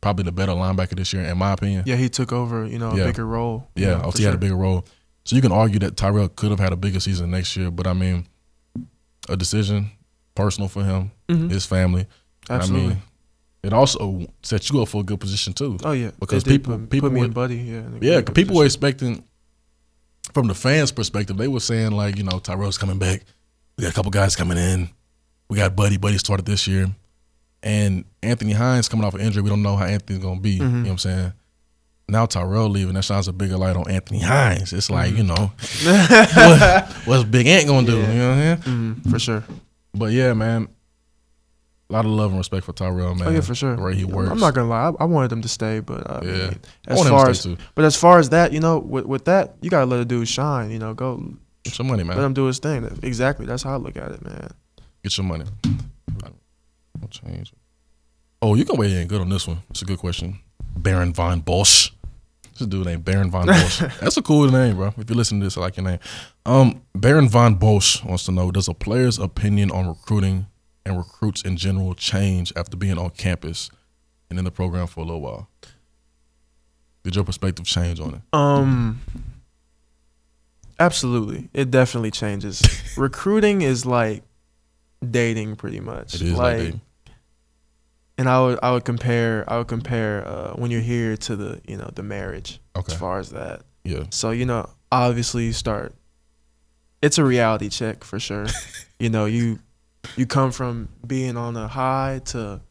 probably the better linebacker this year, in my opinion. Yeah, he took over, a bigger role. Yeah, OT had a bigger role. So you can argue that Tyrell could have had a bigger season next year, but I mean, a decision, personal for him, his family. Absolutely. I mean, it also sets you up for a good position too. Oh yeah, because people put me were, and Buddy. Yeah, people were expecting, from the fans' perspective, they were saying like, Tyrell's coming back. We got a couple guys coming in. We got Buddy. Buddy started this year, and Anthony Hines coming off an injury. We don't know how Anthony's gonna be. You know what I'm saying? Now Tyrell leaving, that shines a bigger light on Anthony Hines. It's like, what's Big Ant going to do? You know what I'm saying? For sure. But, yeah, man, a lot of love and respect for Tyrell, man. Oh, yeah, for sure. The way he works. I'm not going to lie. I wanted him to stay, but I mean, I want him to stay too. But as far as that, with that, you got to let a dude shine, go. Get some money, man. Let him do his thing. Exactly. That's how I look at it, man. Get your money. I'll change it. Oh, you can weigh in good on this one. It's a good question. Baron Von Bosch. This dude named Baron Von Bosch. That's a cool name, bro. If you listen to this, I like your name. Baron Von Bosch wants to know, does a player's opinion on recruiting and recruits in general change after being on campus and in the program for a little while? Did your perspective change on it? Absolutely. It definitely changes. Recruiting is like dating pretty much. It is like dating. And I would compare when you're here to the marriage as far as that. Yeah. So obviously you start. It's a reality check for sure. You come from being on a high to,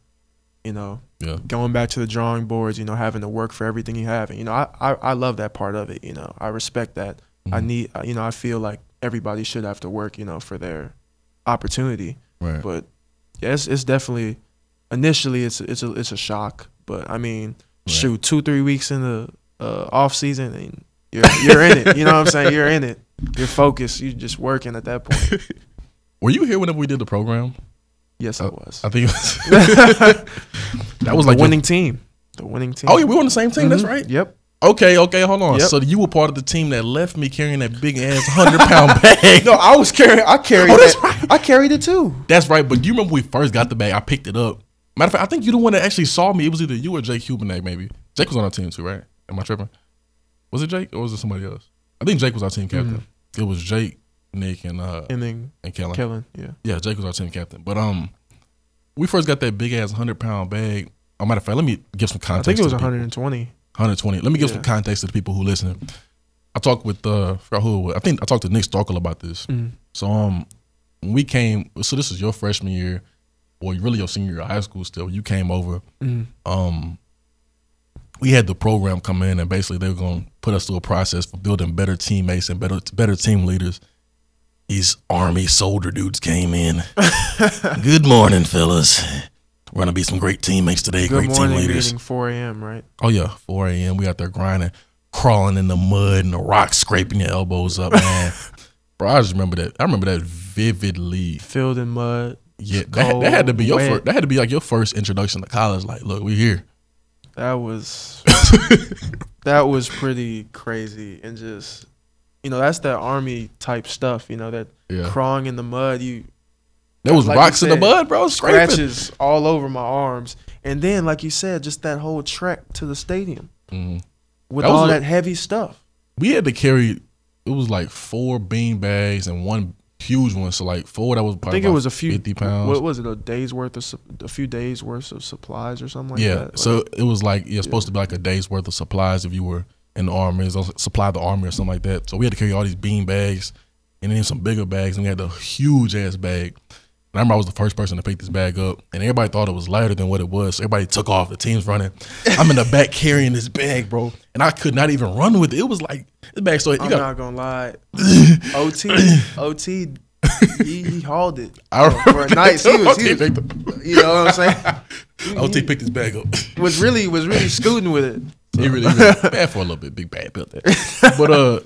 going back to the drawing boards. Having to work for everything you have. And I love that part of it. I respect that. I feel like everybody should have to work. For their opportunity. Right. But yeah, it's definitely. Initially, it's a shock, but I mean, shoot, 2-3 weeks in the off season, and you're in it. You know what I'm saying? You're in it. You're focused. You're just working at that point. Were you here whenever we did the program? Yes, I was. I think it was that was like the winning team. The winning team. Oh yeah, we were on the same team. That's right. Yep. Okay, hold on. Yep. So you were part of the team that left me carrying that big ass 100-pound bag. No, I carried it. Right. I carried it too. That's right. But do you remember when we first got the bag? I picked it up. Matter of fact, I think you're the one that actually saw me. It was either you or Jake Hubenak, maybe. Jake was on our team too, right? Am I tripping? Was it Jake or was it somebody else? I think Jake was our team captain. It was Jake, Nick, and Kellen. Kellen, yeah. Yeah, Jake was our team captain. But we first got that big ass 100-pound bag. Matter of fact, let me give some context. I think it was 120. 120. Let me give some context to the people who listening. I talked with I forgot who it was. I think I talked to Nick Starkle about this. So when we came, so this is your freshman year. Or really your senior year of high school still, you came over. We had the program come in, and basically they were going to put us through a process for building better teammates and better team leaders. These Army soldier dudes came in. Good morning, fellas. We're going to be some great teammates today, great team leaders. Meeting 4 a.m., right? Oh, yeah, 4 a.m. We out there grinding, crawling in the mud and the rocks, scraping your elbows up, man. Bro, I just remember that. I remember that vividly. Filled in mud. Yeah, that had to be your first. That had to be like your first introduction to college. Like, look, we here. That was pretty crazy, and just that's that Army type stuff. That crawling in the mud. There was like rocks in the mud, bro. Scratches all over my arms, and then like you said, just that whole trek to the stadium with all that heavy stuff. We had to carry. It was like 4 bean bags and 1 huge one, so like 4 that was probably, I think it was a few 50 pounds. What was it? A few days worth of supplies or something like that. Yeah, so it was like supposed to be like a day's worth of supplies if you were in the Army, supply the Army or something like that. So we had to carry all these bean bags, and then some bigger bags, and we had the huge ass bag. And I remember I was the first person to pick this bag up, and everybody thought it was lighter than what it was. So everybody took off. The team's running. I'm in the back carrying this bag, bro, and I could not even run with it. It was like this bag. So I'm not gonna lie, OT, he hauled it for a night. He was, you know what I'm saying? OT picked his bag up. Was really scooting with it. So. He really bad for a little bit. Big bad built that. But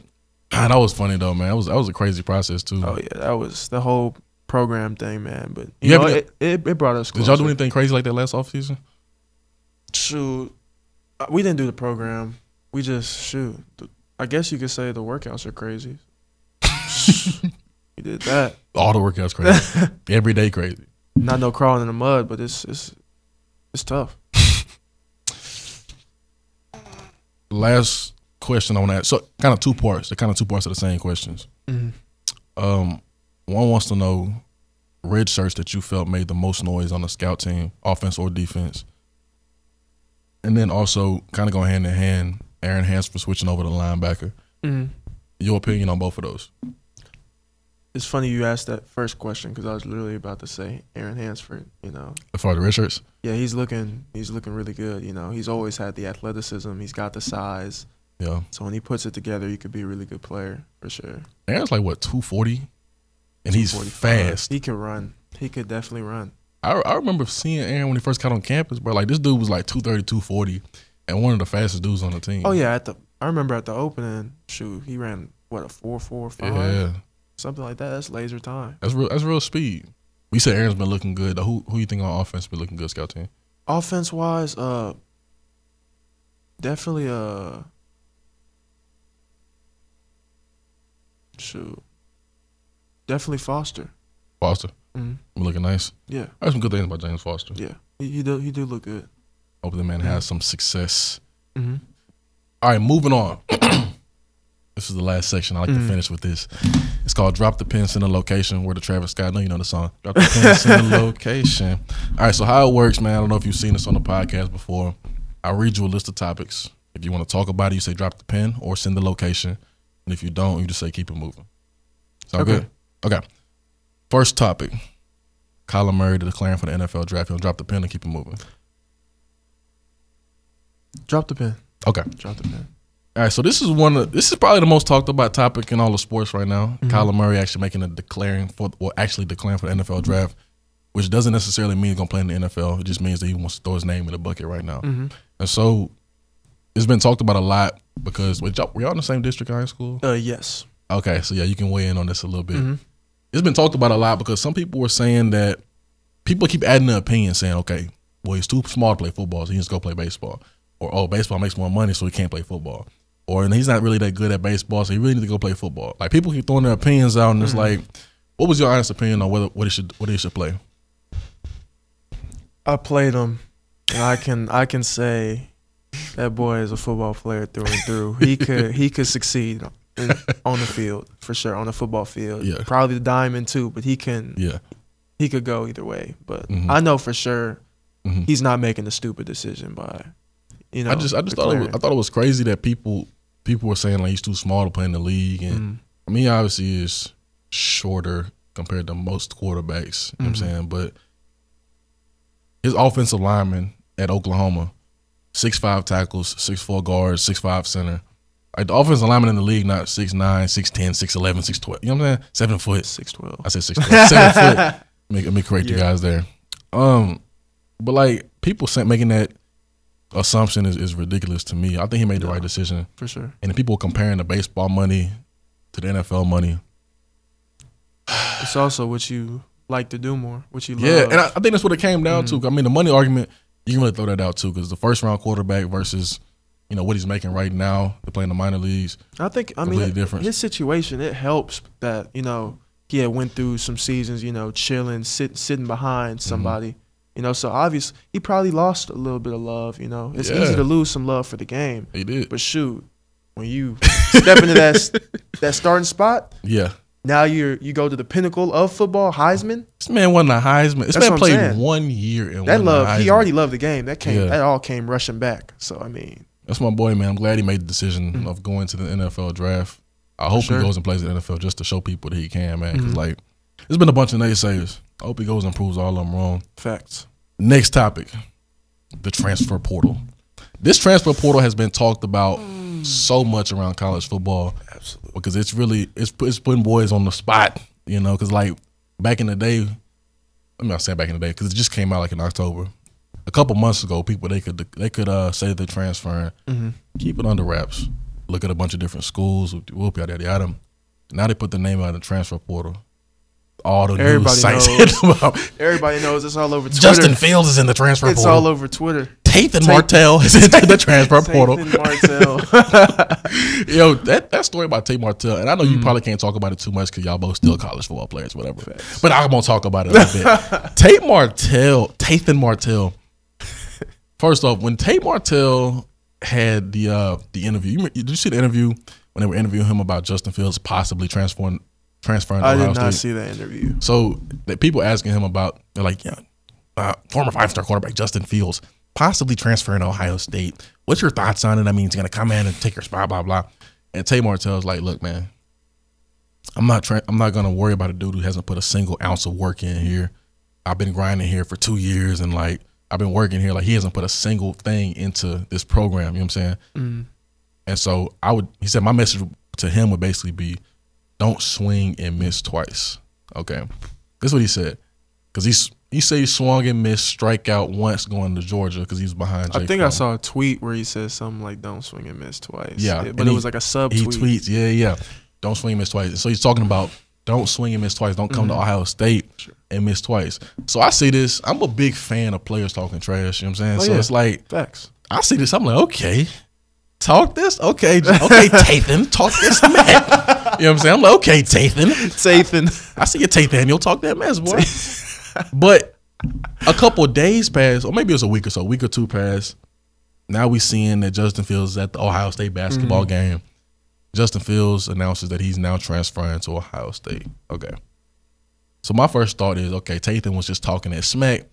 that was funny though, man. That was a crazy process too. Oh yeah, that was the whole program thing, man. But you know, it brought us closer. Did y'all do anything crazy like that last offseason? Shoot, we didn't do the program. We just I guess you could say the workouts are crazy. We did that. All the workouts crazy. Every day crazy. Not no crawling in the mud, but it's tough. Last question on that. So kind of two parts. They're kind of two parts of the same questions. Mm-hmm. One wants to know red shirts that you felt made the most noise on the scout team, offense or defense. And then also kind of go hand in hand, Aaron Hansford switching over to linebacker. Mm-hmm. Your opinion on both of those? It's funny you asked that first question because I was literally about to say Aaron Hansford, you know. As far as the red shirts? Yeah, he's looking really good, you know. He's always had the athleticism. He's got the size. Yeah. So when he puts it together, he could be a really good player for sure. Aaron's like, what, 240? And he's fast. He can run. He could definitely run. I remember seeing Aaron when he first got on campus, bro. Like, this dude was like 230, 240, and one of the fastest dudes on the team. Oh, yeah. I remember at the opening, he ran, what, a 4.45? Yeah. Something like that. That's laser time. That's real speed. We said Aaron's been looking good. Who you think on offense been looking good, scout team? Offense-wise, definitely definitely Foster. Foster? Mm-hmm. Looking nice? Yeah. I heard some good things about James Foster. Yeah. He do look good. Hope the man has some success. Mm-hmm. All right, moving on. This is the last section. I like to finish with this. It's called Drop the Pin, Send a Location. Where the Travis Scott, you know the song. Drop the pin, send a location. All right, so how it works, man, I don't know if you've seen this on the podcast before. I'll read you a list of topics. If you want to talk about it, you say drop the pin or send the location. And if you don't, you just say keep it moving. Sound good? Okay. First topic. Kyler Murray declaring for the NFL draft. He'll drop the pin and keep it moving. Drop the pin. Okay. Drop the pin. All right, so this is probably the most talked about topic in all of sports right now. Mm-hmm. Kyler Murray actually declaring for the NFL draft, which doesn't necessarily mean he's gonna play in the NFL. It just means that he wants to throw his name in the bucket right now. Mm-hmm. And so it's been talked about a lot because were y'all in the same district high school? Yes. Okay, so yeah, you can weigh in on this a little bit. Mm-hmm. It's been talked about a lot because some people were saying that people keep adding their opinion, saying, okay, well, he's too small to play football, so he needs to go play baseball. Or, oh, baseball makes more money, so he can't play football. Or, and he's not really that good at baseball, so he really needs to go play football. Like, people keep throwing their opinions out, and it's like, what was your honest opinion on what he should play? I played him, and I can say that boy is a football player through and through. He could succeed on the field for sure, on the football field. Yeah. Probably the diamond too, but he can. Yeah. He could go either way, but I know for sure he's not making a stupid decision by. You know, I just thought it was crazy that people were saying like he's too small to play in the league, and I mean, obviously is shorter compared to most quarterbacks. You know what I'm saying, but his offensive lineman at Oklahoma, 6'5" tackles, 6'4" guards, 6'5" center. Like the offensive lineman in the league, not 6'9", 6'10", 6'11", 6'12". You know what I'm saying? 7 foot. 6'12". I said 6'12". 7 foot. Let me correct you guys there. But like people making that assumption is ridiculous to me. I think he made the right decision for sure. And the people comparing the baseball money to the NFL money. It's also what you like to do more, what you love. Yeah, and I think that's what it came down to. I mean, the money argument, you can really throw that out too, because the first round quarterback versus what he's making right now to play in the minor leagues. I mean, different. His situation, it helps that he had went through some seasons, chilling, sitting behind somebody. So obviously he probably lost a little bit of love. It's easy to lose some love for the game. He did, but shoot, when you step into that starting spot, now you go to the pinnacle of football, Heisman. This man won the Heisman. This man played 1 year and that won love. the Heisman. He already loved the game. That all came rushing back. So I mean, that's my boy, man. I'm glad he made the decision of going to the NFL draft. I hope he goes and plays in the NFL just to show people that he can, man. Because, like, there's been a bunch of naysayers. I hope he goes and proves all of them wrong. Facts. Next topic, the transfer portal. This transfer portal has been talked about so much around college football. Absolutely. Because it's really it's putting boys on the spot, you know, because, like, back in the day, I'm not saying back in the day because it just came out, like, in October. A couple months ago, people, they could say they're transferring, keep it under wraps, look at a bunch of different schools, whoop, yada, yada, yada. Now they put the name out in the transfer portal. All the news sites hit them up. Everybody knows it's all over Twitter. Justin Fields is in the transfer portal. It's all over Twitter. Tathan Martell is in the transfer portal. Tathan Martell. Yo, that story about Tate Martell, and I know you probably can't talk about it too much because y'all both still college football players, whatever. Facts. But I'm going to talk about it a little bit. Tathan Martell. First off, when Tate Martell had the interview, did you see the interview when they were interviewing him about Justin Fields possibly transferring to Ohio State? I did not see that interview. So the people asking him about, they're like, former 5-star quarterback Justin Fields possibly transferring to Ohio State. What's your thoughts on it? I mean, he's going to come in and take your spot, blah, blah. And Tate Martell's like, look, man, I'm not going to worry about a dude who hasn't put a single ounce of work in here. I've been grinding here for 2 years, and, like, I've been working here. Like, he hasn't put a single thing into this program. You know what I'm saying? And so he said my message to him would basically be, don't swing and miss twice. Okay. That's what he said. Because he said he swung and missed, strike out once going to Georgia because he was behind Jake I saw a tweet where he said something like, don't swing and miss twice. Yeah. But it was like a sub-tweet. He tweets, yeah. Don't swing and miss twice. So he's talking about don't swing and miss twice. Don't come to Ohio State and miss twice. So I see this. I'm a big fan of players talking trash. You know what I'm saying? It's like, facts. I see this. I'm like, okay. Talk this? Okay, Tathan. Talk this mess. You know what I'm saying? I'm like, okay, Tathan. I see you, Tathan. You'll talk that mess, boy. But a couple of days passed, or maybe it was a week or two passed. Now we seeing that Justin Fields is at the Ohio State basketball game. Justin Fields announces that he's now transferring to Ohio State. Okay. So my first thought is, okay, Tathan was just talking that smack.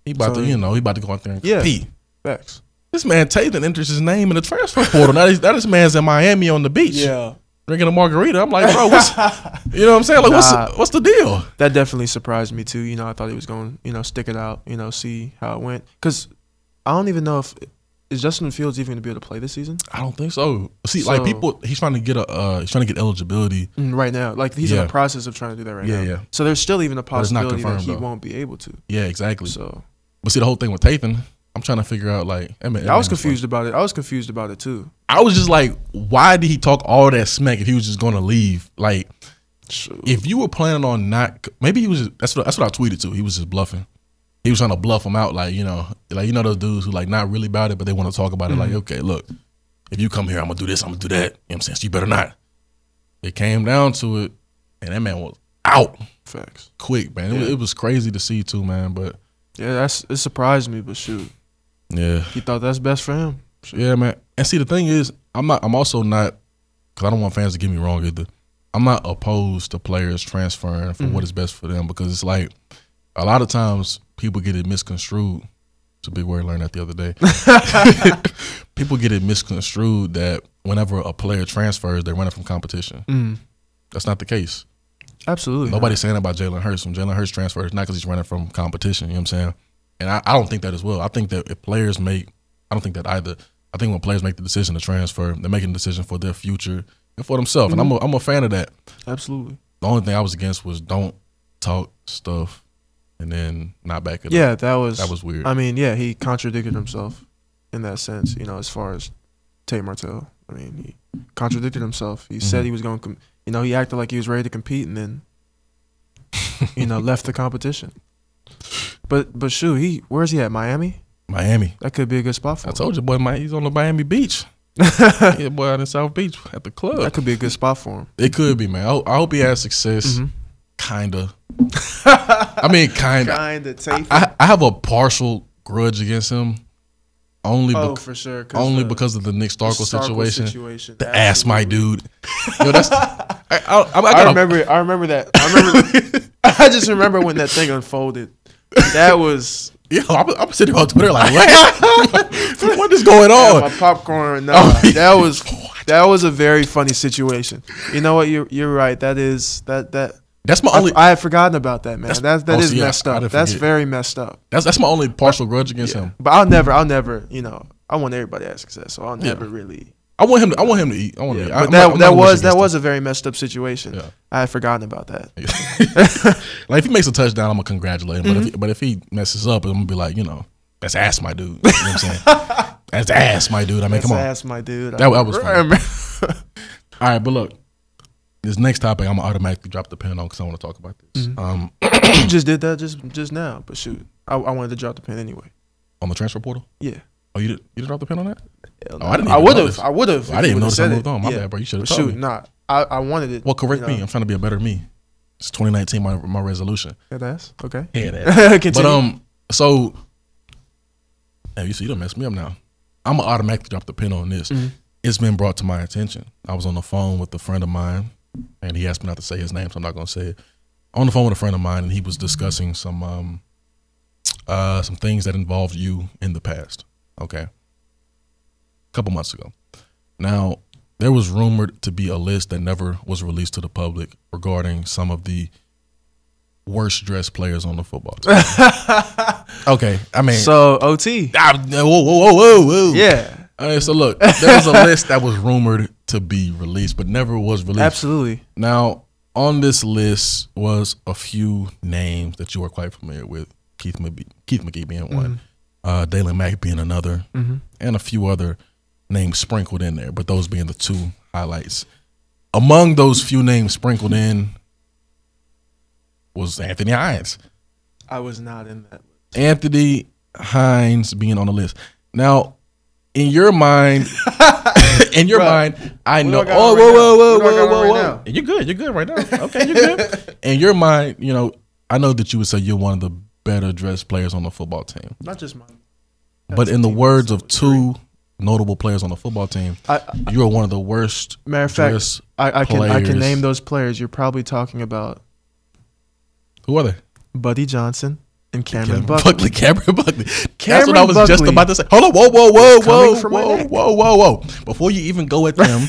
He about to go out there and compete. Facts. This man Tathan enters his name in the transfer portal. Now this man's in Miami on the beach. Yeah. Drinking a margarita. I'm like, bro, you know what I'm saying? Like, what's the deal? That definitely surprised me too. You know, I thought he was going, stick it out, see how it went. Because I don't even know is Justin Fields even going to be able to play this season? I don't think so. See, like he's trying to get eligibility right now. Like he's in the process of trying to do that right now. Yeah. So there's still even a possibility that he won't be able to. Yeah, exactly. So, but see, the whole thing with Tathan, I'm trying to figure out, like, I was confused about it. I was confused about it too. I was just like, why did he talk all that smack if he was just going to leave? Like, if you were planning on not, maybe he was. That's what I tweeted too. He was just bluffing. He was trying to bluff him out, like those dudes who like not really about it, but they want to talk about it. Like, okay, look, if you come here, I'm gonna do this, I'm gonna do that. You know what I'm saying? So you better not. It came down to it, and that man was out. Facts. Quick, man. It was crazy to see too, man. But yeah, it surprised me. But shoot. Yeah. He thought that's best for him. Shoot. Yeah, man. And see, the thing is, I'm also not, because I don't want fans to get me wrong either. I'm not opposed to players transferring for what is best for them, because it's like a lot of times people get it misconstrued. It's a big word, I learned that the other day. People get it misconstrued that whenever a player transfers, they're running from competition. That's not the case. Absolutely. Nobody's saying about Jalen Hurts. When Jalen Hurts transfers, not because he's running from competition. You know what I'm saying? And I don't think that as well. I think that if players I don't think that either. I think when players make the decision to transfer, they're making a decision for their future and for themselves. And I'm a fan of that. Absolutely. The only thing I was against was don't talk stuff and then not back it up. Yeah, that was weird. I mean, yeah, he contradicted himself in that sense, as far as Tate Martell. I mean, he contradicted himself. He said he was going to, he acted like he was ready to compete and then, left the competition. But shoot, where's he at? Miami? Miami. That could be a good spot for him. I told you, boy, he's on the Miami Beach. Yeah, boy, out in South Beach at the club. That could be a good spot for him. It could be, man. I hope he has success. Kinda. I mean, kinda. I have a partial grudge against him. For sure. Only because of the Nick Starkel situation. The ass my dude. Yo, that's. I remember that. I just remember when that thing unfolded. That was. Yo, I'm sitting on Twitter like, what is going on? My popcorn. That was. That was a very funny situation. You know what? You're right. That's my only. I had forgotten about that, man. That is messed up. That's very messed up. That's my only partial grudge against him. But I'll never. You know, I want everybody to have success, so I'll never really. I want him to eat. I want to eat. But that was a very messed up situation. Yeah. I had forgotten about that. Like if he makes a touchdown, I'm gonna congratulate him. But if he messes up, I'm gonna be like, you know, that's ass, my dude. You know what I'm saying? That's ass, my dude. I mean, come on. That's ass, my dude. That was funny. All right, but look, this next topic, I'm gonna automatically drop the pen on because I want to talk about this. You just did that just now, but shoot, I wanted to drop the pen anyway. On the transfer portal? Yeah. Oh, you did drop the pen on that? No. I would have. I didn't even notice I moved on. My bad, bro. You should have told me. Shoot, nah. I wanted it. Well, correct me. I'm trying to be a better me. It's 2019, my resolution. Head ass. Okay. Head ass. But so, hey, you don't mess me up now. I'm gonna automatically drop the pin on this. It's been brought to my attention. I was on the phone with a friend of mine, and he asked me not to say his name, so I'm not gonna say it. On the phone with a friend of mine, and he was discussing some things that involved you in the past. Okay. A couple months ago. Now, there was rumored to be a list that never was released to the public regarding some of the worst dressed players on the football team. Okay, I mean, so OT. Whoa. Yeah. So look, there was a list that was rumored to be released, but never was released. Absolutely. Now, on this list was a few names that you are quite familiar with. Keith McGee being one, Dalen Mack being another, and a few other names sprinkled in there, but those being the two highlights. Among those few names sprinkled in was Anthony Hines. I was not in that list. Anthony Hines being on the list. Now, in your mind, I know. Whoa. You're good right now. Okay, you're good. In your mind, you know, I know that you would say you're one of the better dressed players on the football team. Not just mine. But in the words of two notable players on the football team, you are one of the worst. Matter of fact, I can name those players. You're probably talking about. Who are they? Buddy Johnson and Cameron Buckley. Cameron Buckley. That's what I was just about to say. Hold on. Whoa. Before you even go at them,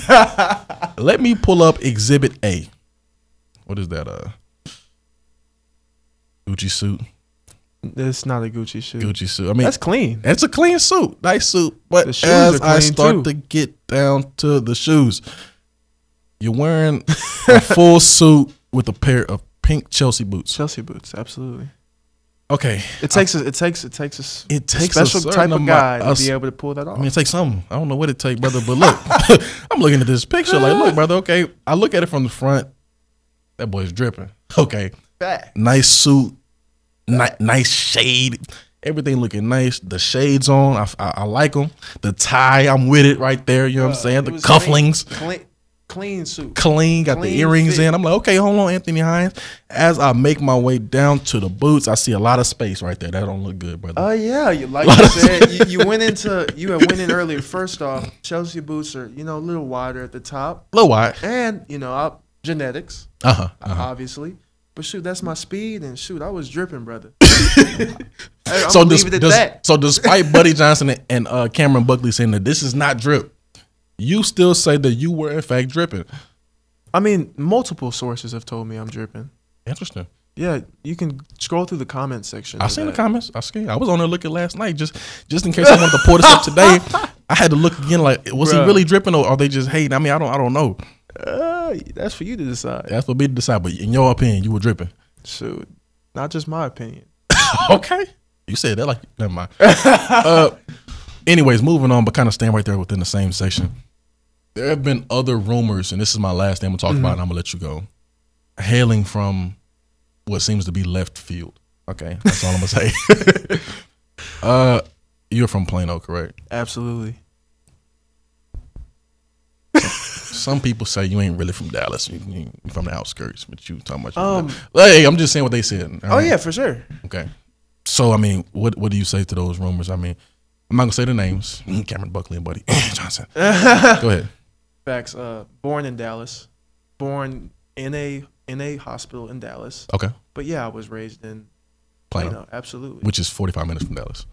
let me pull up Exhibit A. What is that? Gucci suit. It's not a Gucci suit. Gucci suit. I mean, that's clean. It's a clean suit. Nice suit. But as I start to get down to the shoes, you're wearing a full suit with a pair of pink Chelsea boots. Chelsea boots, absolutely. Okay. It takes a special type of guy to be able to pull that off. I mean, it takes something. I don't know what it takes, brother, but look, I'm looking at this picture like, look, brother, okay. I look at it from the front. That boy's dripping. Okay. Nice suit. Nice shade. Everything looking nice. The shades on. I like them. The tie, I'm with it right there. You know what I'm saying? The cufflinks. Clean suit. Clean. Got the earrings in. I'm like, okay, hold on, Anthony Hines. As I make my way down to the boots, I see a lot of space right there. That don't look good, brother. Oh, yeah. Like you said, you went in earlier. First off, Chelsea boots are, a little wider at the top. A little wide. And, genetics. Obviously. But shoot, that's my speed, and shoot, I was dripping, brother. So despite Buddy Johnson and Cameron Buckley saying that this is not drip, you still say that you were in fact dripping. I mean, multiple sources have told me I'm dripping. Interesting. Yeah, you can scroll through the comment section. I seen the comments. I was on there looking last night just in case I wanted to pour this up today. I had to look again. Like, was he really dripping, or are they just hating? I mean, I don't know. That's for you to decide. That's for me to decide. But in your opinion, you were dripping. Shoot, not just my opinion. Okay, you said that like never mind. Anyways, moving on, but kind of staying right there within the same section. There have been other rumors, and this is my last thing I'm gonna talk about, and I'm gonna let you go. Hailing from what seems to be left field. Okay, that's all I'm gonna say. You're from Plano, correct? Absolutely. Some people say you ain't really from Dallas. You from the outskirts, but you talking about. Hey, I'm just saying what they said. Oh yeah, for sure. Okay. So I mean, what do you say to those rumors? I mean, I'm not gonna say the names. Cameron Buckley and Buddy Johnson. Go ahead. Facts. Born in Dallas. Born in a hospital in Dallas. Okay. But yeah, I was raised in Plano. Absolutely. Which is 45 minutes from Dallas.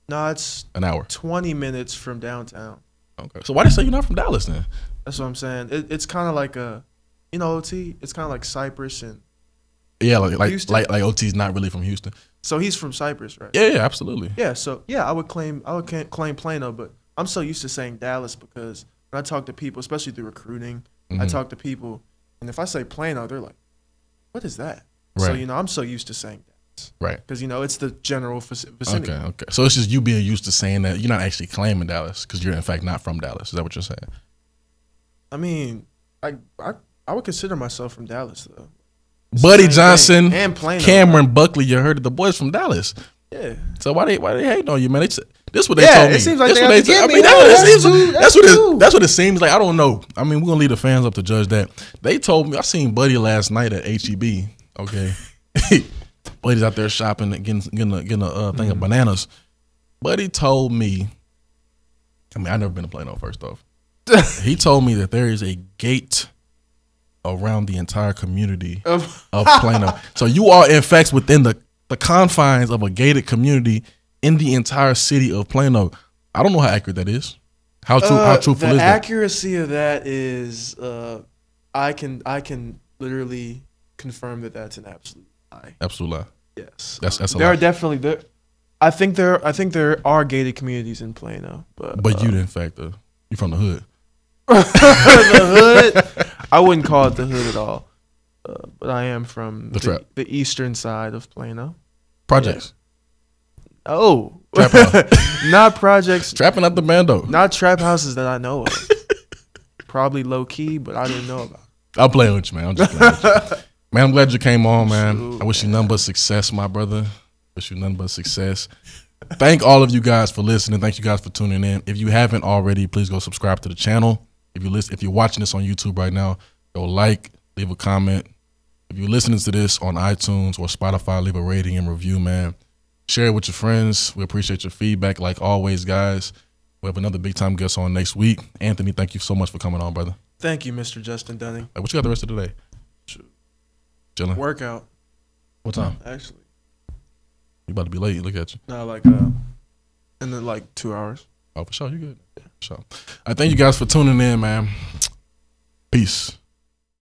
No, it's an hour. 20 minutes from downtown. Okay. So why do you say you're not from Dallas then? That's what I'm saying. It's kind of like OT. It's kind of like Cypress and like OT's not really from Houston. So he's from Cypress, right? Yeah, absolutely. Yeah, so I would claim Plano, but I'm so used to saying Dallas because when I talk to people, especially through recruiting, I talk to people, and if I say Plano, they're like, "What is that?" Right. So I'm so used to saying Dallas, right? Because it's the general vicinity. Okay. So it's just you being used to saying that. You're not actually claiming Dallas because you're in fact not from Dallas. Is that what you're saying? I mean, I would consider myself from Dallas though. Buddy Johnson and Plano, Cameron Buckley, you heard of the boys from Dallas. Yeah. So why they hating on you, man? This what they told me. It seems like that's what it seems like. I don't know. I mean, we're gonna leave the fans up to judge that. They told me I seen Buddy last night at HEB. Okay, Buddy's out there shopping, getting a thing of bananas. Buddy told me. I mean, I never been to Plano. First off, he told me that there is a gate around the entire community of Plano. So you are in fact within the confines of a gated community in the entire city of Plano. I don't know how accurate that is. How truthful is that? The accuracy of that is I can literally confirm that that's an absolute lie. Absolute lie. Yes. That's a there lie. Are definitely there. I think there are gated communities in Plano, but you in fact you from the hood. The hood. I wouldn't call it the hood at all, but I am from the eastern side of Plano. Projects. Yeah. Oh, trap house. Not projects. Trapping out the bando. Not trap houses that I know of. Probably low key, but I didn't know about. I'll play with you, man. I'm just playing with you. Man, I'm glad you came on, man. Shoot, I wish you nothing but success, my brother. Wish you nothing but success. Thank all of you guys for listening. Thank you guys for tuning in. If you haven't already, please go subscribe to the channel. If you're watching this on YouTube right now, go like, leave a comment. If you're listening to this on iTunes or Spotify, leave a rating and review, man. Share it with your friends. We appreciate your feedback like always, guys. We have another big time guest on next week. Anthony, thank you so much for coming on, brother. Thank you, Mr. Justin Dunning. What you got the rest of the day? Chilling. Workout. What time? Actually. You about to be late. Look at you. No, in the 2 hours. Oh, for sure. You good. Yeah. For sure. I thank you guys for tuning in, man. Peace.